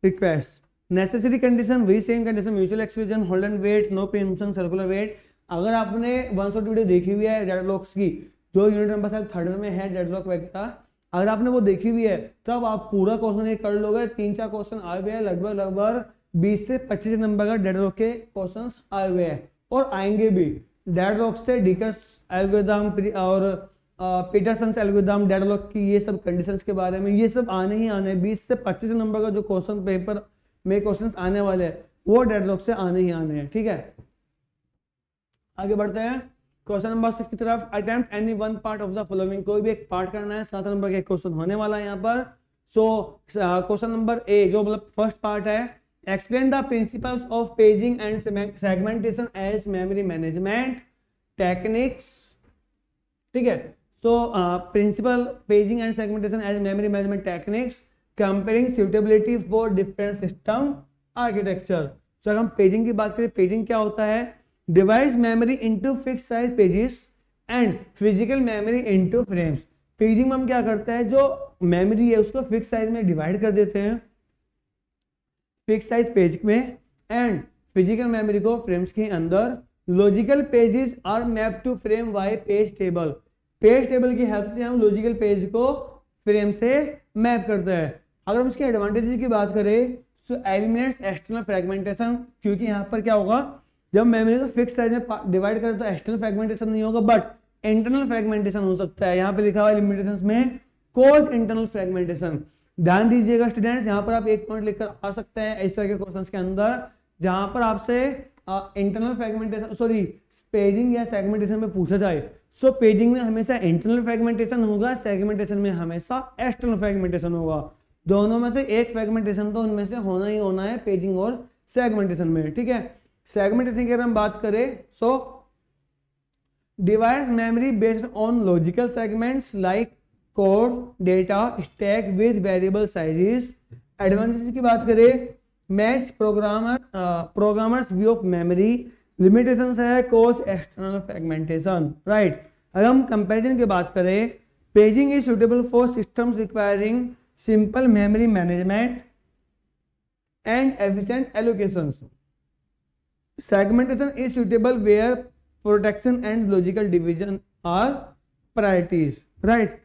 request. Necessary condition, वही same condition, mutual exclusion, hold and wait, no preemption, circular wait. अगर आपने 1 शॉट वीडियो देखी हुई है डेडलॉक्स की, जो यूनिट नंबर शायद 3rd में है डेडलॉक वगैरह, अगर आपने वो देखी हुई है तब आप पूरा क्वेश्चन ये कर लोगे। 3-4 क्वेश्चन आए हुए हैं, लगभग 20 से 25 नंबर का डेडलॉक के क्वेश्चन आए हुए हैं और आएंगे भी। डेडलॉक से डिकर्स एल्गोरिथम और पीटरसन एल्गोरिथम, डेडलॉक की ये सब कंडीशंस के बारे में, ये सब आने ही आने। 20 से 25 नंबर का जो क्वेश्चन पेपर में क्वेश्चंस आने वाले हैं वो डेडलॉक से आने ही आने हैं। ठीक है, आगे बढ़ते हैं क्वेश्चन नंबर 6 की तरफ। Attempt any one part of the following, कोई भी एक पार्ट करना है। 7 नंबर का क्वेश्चन होने वाला है यहाँ पर। सो क्वेश्चन नंबर ए, जो मतलब फर्स्ट पार्ट है, explain the principles of paging and segmentation as memory management techniques. ठीक है, so principle paging and segmentation as memory management techniques, comparing suitability for different system architecture. तो अगर हम पेजिंग की बात करें, पेजिंग क्या होता है, divides memory into fix size pages and physical memory into frames. Paging में हम क्या करते हैं, जो मेमोरी है उसको फिक्स साइज में डिवाइड कर देते हैं, फिक्स साइज पेज में, एंड फिजिकल मेमोरी को फ्रेम्स के अंदर। Logical pages are map to frame by page table. Page table की हेल्प से हम लॉजिकल पेज को फ्रेम से मैप करते हैं। अगर हम इसके एडवांटेजेस की बात करें, तो एलिमिनेट्स एक्सटर्नल फ्रेगमेंटेशन, क्योंकि यहाँ पर क्या होगा, जब मेमोरी को फिक्स साइज में डिवाइड करें तो एक्सटर्नल फ्रेगमेंटेशन नहीं होगा, बट इंटरनल फ्रेगमेंटेशन हो सकता है। यहाँ पे लिखा हुआ है लिमिटेशंस में, कॉज इंटरनल फ्रेगमेंटेशन। ध्यान दीजिएगा स्टूडेंट्स, यहाँ पर आप एक पॉइंट लिखकर आ सकते हैं इस तरह के क्वेश्चंस के अंदर, जहां पर आपसे इंटरनल फ्रेगमेंटेशन सॉरी पेजिंग या सेगमेंटेशन में पूछा जाए। सो पेजिंग में हमेशा इंटरनल फ्रेगमेंटेशन होगा, सेगमेंटेशन में हमेशा एक्सटर्नल फ्रेगमेंटेशन होगा। दोनों में से एक फ्रेगमेंटेशन तो उनमें से होना ही होना है, पेजिंग और सेगमेंटेशन में। ठीक है, सेगमेंटेशन की अगर हम बात करें, so divides memory based on logical segments like code, data, stack with variable sizes. Advantage की बात करें, match programmers view of memory. Limitations है कॉज एक्सटर्नल फ्रेगमेंटेशन। राइट, अगर हम कंपैरिजन की बात करें, paging is suitable for systems requiring simple memory management and efficient allocations. Segmentation is suitable where protection and logical division are priorities. Right.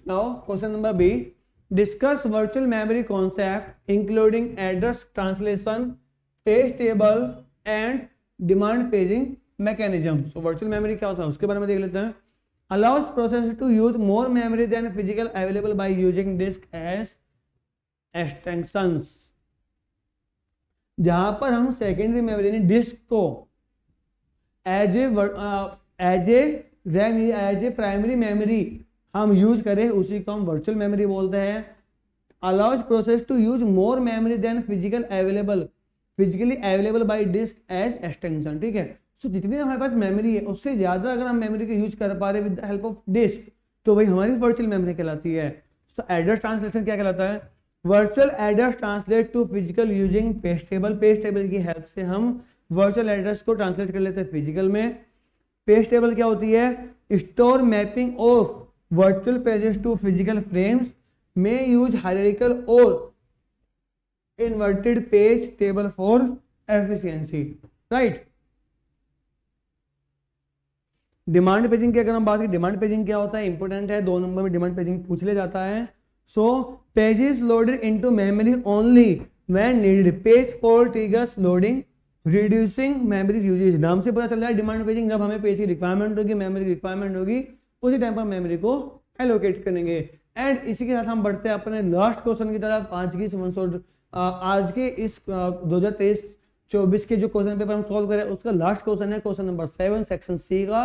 Now, question number B. Discuss virtual memory concept including address translation, page table and demand paging mechanism. So virtual memory क्या होता है उसके बारे में देख लेते हैं. Allows processor to use more memory than physical available by using disk as extensions. जहां पर हम सेकेंडरी मेमोरी यानी डिस्क को एज ए प्राइमरी मेमोरी हम यूज करें उसी को हम वर्चुअल मेमोरी बोलते हैं. Allows process to use more memory than physically available by disk as extension. ठीक है. सो जितनी हमारे पास मेमोरी है उससे ज्यादा अगर हम मेमोरी को यूज कर पा रहे with the help of disk तो वही हमारी वर्चुअल मेमोरी कहलाती है. सो एड्रेस ट्रांसलेशन क्या कहलाता है? Virtual address translate to physical using page table. Page table की हेल्प से हम वर्चुअल एड्रेस को ट्रांसलेट कर लेते हैं फिजिकल में. पेज टेबल क्या होती है? Store mapping of virtual pages to physical frames में यूज हायरार्किकल और inverted page table for efficiency. Right. Demand paging की अगर हम बात करें, डिमांड पेजिंग क्या होता है? इंपोर्टेंट है, 2 नंबर में डिमांड पेजिंग पूछ ले जाता है. So pages loaded into memory only when needed. Page for triggers loading reducing memory usage. नाम से पता चल रहा है डिमांड पेजिंग जब हमें पेज की रिक्वायरमेंट होगी, मेमोरी की रिक्वायरमेंट होगी, उसी टाइम पर मेमोरी को एलोकेट करेंगे. एंड इसी के साथ हम बढ़ते हैं अपने लास्ट क्वेश्चन की तरफ. आज के इस 2023-24 के जो क्वेश्चन पेपर हम सॉल्व करें उसका लास्ट क्वेश्चन है क्वेश्चन नंबर 7 सेक्शन सी का.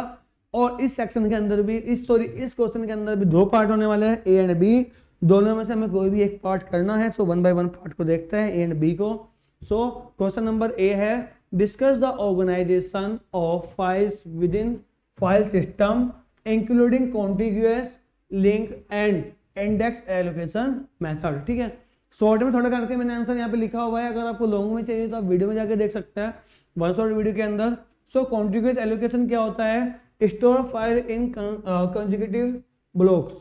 और इस सेक्शन के अंदर भी इस क्वेश्चन के अंदर भी 2 पार्ट होने वाले हैं, ए एंड बी. दोनों में से हमें कोई भी एक पार्ट करना है. सो 1 बाय 1 पार्ट को देखते हैं, ए एंड बी को. सो क्वेश्चन नंबर ए है discuss the organisation of files within file system including contiguous link and index allocation method. ठीक है. शॉर्ट में थोड़ा करके मैंने आंसर यहाँ पे लिखा हुआ है. अगर आपको लॉन्ग में चाहिए तो आप वीडियो में जाके देख सकते हैं, वन शॉर्ट वीडियो के अंदर. सो कॉन्टिग्यूअस एलोकेशन क्या होता है? Store file in consecutive blocks.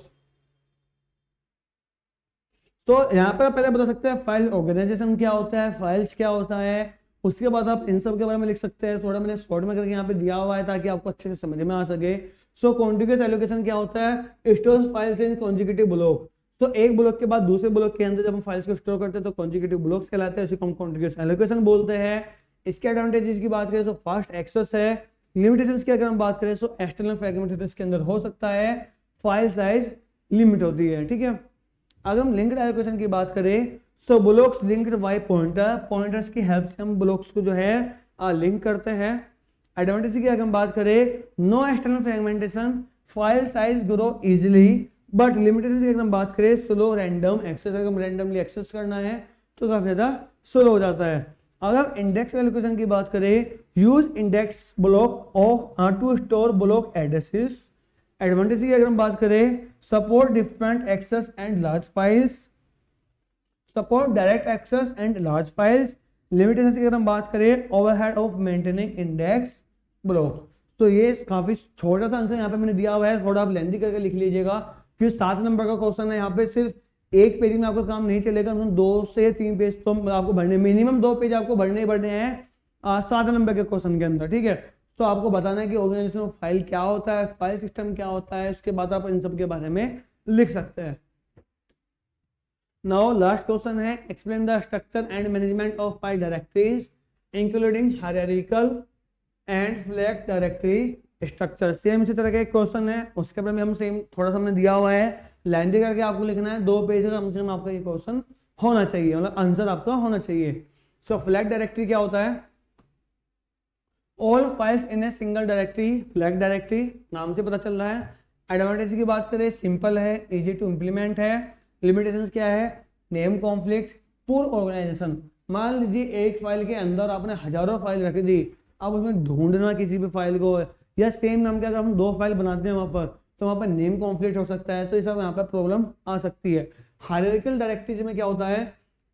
तो यहाँ पर पहले बता सकते हैं फाइल ऑर्गेनाइजेशन क्या होता है, फाइल्स क्या होता है. उसके बाद आप इन सब के बारे में लिख सकते हैं. थोड़ा मैंने शॉर्ट में करके यहाँ पे दिया हुआ है ताकि आपको अच्छे से समझ में आ सके. सो कॉन्टिग्यूअस एलोकेशन क्या होता है? Store files in consecutive block. तो एक ब्लॉक के बाद दूसरे ब्लॉक के अंदर जब हम फाइल्स को स्टोर करते हैं तो कंसेक्यूटिव ब्लॉक्स कहलाते हैं, उसी को हम कॉन्टिग्यूअस एलोकेशन बोलते हैं. इसके एडवांटेजेस की बात करें तो फास्ट एक्सेस है. लिमिटेशंस की अगर हम बात करें तो एक्सटर्नल फ्रेगमेंटेशन के अंदर हो सकता है, फाइल साइज लिमिट होती है. ठीक है. अगर हम लिंक्ड एलोकेशन की बात करें सो ब्लॉक्स लिंक्ड बाय पॉइंटर्स की हेल्प से हम ब्लॉक्स को जो है लिंक करते हैं. एडवांटेज की अगर हम बात करें no external fragmentation, file size grow easily. But limitation की अगर हम बात करें स्लो रैंडम एक्सेस. अगर हम रैंडमली एक्सेस करना है तो काफी ज्यादा स्लो हो जाता है. अगर इंडेक्स एलोकेशन की बात करें use index block of to store block addresses. Advantage की अगर हम बात करें support different access and large files, support direct access and large files. Limitation की अगर हम बात करें overhead of maintaining index block. तो ये काफी छोटा सा आंसर यहाँ पे मैंने दिया हुआ है, थोड़ा आप लेंथी करके लिख लीजिएगा क्योंकि 7 नंबर का क्वेश्चन है. यहाँ पे सिर्फ एक पेज में आपका काम नहीं चलेगा, 2 से 3 पेज तो आपको भरने, मिनिमम 2 पेज आपको भरने ही भरने हैं 7 नंबर के क्वेश्चन के अंदर. ठीक है. तो आपको बताना है कि ऑर्गेनाइजेशन ऑफ फाइल क्या होता है, फाइल सिस्टम क्या होता है, उसके बाद आप इन सब के बारे में लिख सकते हैं. नाउ लास्ट क्वेश्चन है explain the structure and management of file directories including hierarchical and flag directory structure. Same इसी तरह का एक क्वेश्चन है, उसके बारे में हम सेम थोड़ा सा हमने दिया हुआ है, लेंथी करके आपको लिखना है. 2 पेज का कम से कम आपका ये क्वेश्चन होना चाहिए, मतलब आंसर आपका होना चाहिए. सो फ्लैग डायरेक्टरी क्या होता है? All files in a single directory, flag directory नाम से पता चल रहा है. एडवांटेज की बात करें सिंपल है, इजी टू इम्प्लीमेंट है. लिमिटेशंस क्या है? Name conflict, poor organisation. मान लीजिए एक फाइल के अंदर आपने हजारों फाइल रख दी, अब उसमें ढूंढना किसी भी फाइल को, या सेम नाम के अगर हम 2 फाइल बनाते हैं वहां पर तो वहां पर नेम कॉन्फ्लिक्ट हो सकता है. तो ये सब यहाँ पर प्रॉब्लम आ सकती है. हायरार्किकल डायरेक्टरीज में क्या होता है?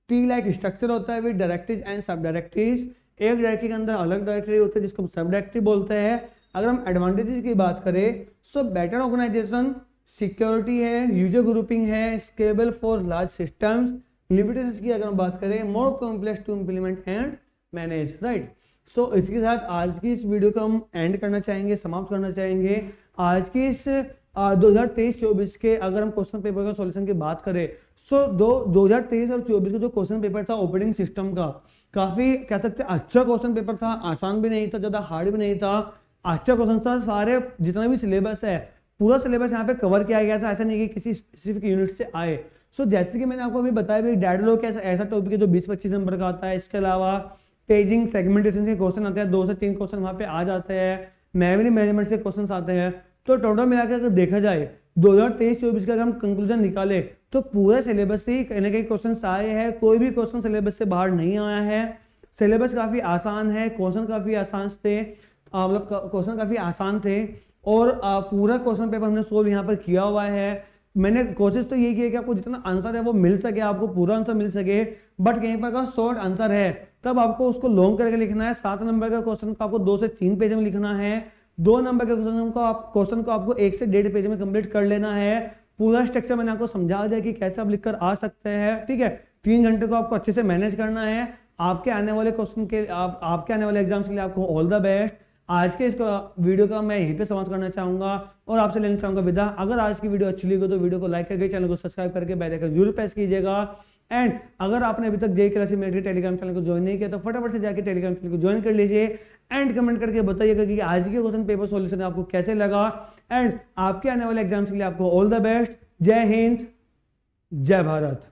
ट्री लाइक स्ट्रक्चर होता है विद डायरेक्टरीज एंड सब डायरेक्टरीज. एक डायरेक्टरी के अंदर अलग डायरेक्टरी होती है जिसको हम सब डायरेक्टरी बोलते हैं. अगर हम एडवांटेजेस की बात करें सो बेटर ऑर्गेनाइजेशन, सिक्योरिटी है, यूजर ग्रुपिंग है, scalable for large systems, limitations की अगर हम बात करें, more complex to implement and manage, right. So इसके साथ आज की इस वीडियो को हम एंड करना चाहेंगे, समाप्त करना चाहेंगे। आज की इस 2023-24 के अगर हम क्वेश्चन पेपर का सॉल्यूशन की बात करें, सो 2023 और 24 का जो क्वेश्चन पेपर था ऑपरेटिंग सिस्टम का, काफी कह सकते हैं अच्छा क्वेश्चन पेपर था, आसान भी नहीं था, ज्यादा हार्ड भी नहीं था, अच्छा क्वेश्चन था। सारे जितना भी सिलेबस है पूरा सिलेबस यहाँ पे कवर किया गया था, ऐसा नहीं कि किसी स्पेसिफिक यूनिट से आए। सो जैसे कि मैंने आपको अभी बताया भी, डैडलॉग ऐसा टॉपिक है जो 20-25 नंबर का आता है। इसके अलावा पेजिंग सेगमेंटेशन के क्वेश्चन आते हैं, 2 से 3 क्वेश्चन वहां पे आ जाते हैं, मेमोरी मैनेजमेंट से क्वेश्चन आते हैं। तो टोटल मिलाकर अगर देखा जाए 2023-24 का अगर हम कंक्लूजन निकाले तो पूरे सिलेबस से ही कहीं ना कहीं क्वेश्चन आए हैं, कोई भी क्वेश्चन सिलेबस से बाहर नहीं आया है। सिलेबस काफी आसान है, क्वेश्चन काफी आसान थे, मतलब क्वेश्चन काफी आसान थे, और पूरा क्वेश्चन पेपर हमने सोल्व यहाँ पर किया हुआ है। मैंने कोशिश तो ये की है कि आपको जितना आंसर है वो मिल सके, आपको पूरा आंसर मिल सके, बट कहीं पर अगर शॉर्ट आंसर है तब आपको उसको लॉन्ग करके लिखना है। 7 नंबर का क्वेश्चन को आपको 2 से 3 पेज में लिखना है, 2 नंबर के क्वेश्चन को आपको 1 से 1.5 पेज में कंप्लीट कर लेना है। पूरा स्ट्रक्चर मैंने आपको समझा दिया कि कैसे आप लिखकर आ सकते हैं, ठीक है। 3 घंटे को आपको अच्छे से मैनेज करना है। आपके आने वाले क्वेश्चन के आपके आने वाले एग्जाम्स के लिए आपको ऑल द बेस्ट। आज के इस वीडियो का मैं यहीं पे समाप्त करना चाहूंगा और आपसे लेना चाहूंगा विदा। अगर आज की वीडियो अच्छी लगी तो वीडियो को लाइक करके, चैनल को सब्सक्राइब करके बेल आइकन जरूर प्रेस कीजिएगा। एंड अगर आपने अभी तक जेईई क्लासेस मेरे टेलीग्राम चैनल को ज्वाइन नहीं किया तो फटाफट से जाके टेलीग्राम चैनल को ज्वाइन कर लीजिए। एंड कमेंट करके बताइएगा कि आज के क्वेश्चन पेपर सॉल्यूशन आपको कैसे लगा। एंड आपके आने वाले एग्जाम्स के लिए आपको ऑल द बेस्ट। जय हिंद, जय भारत।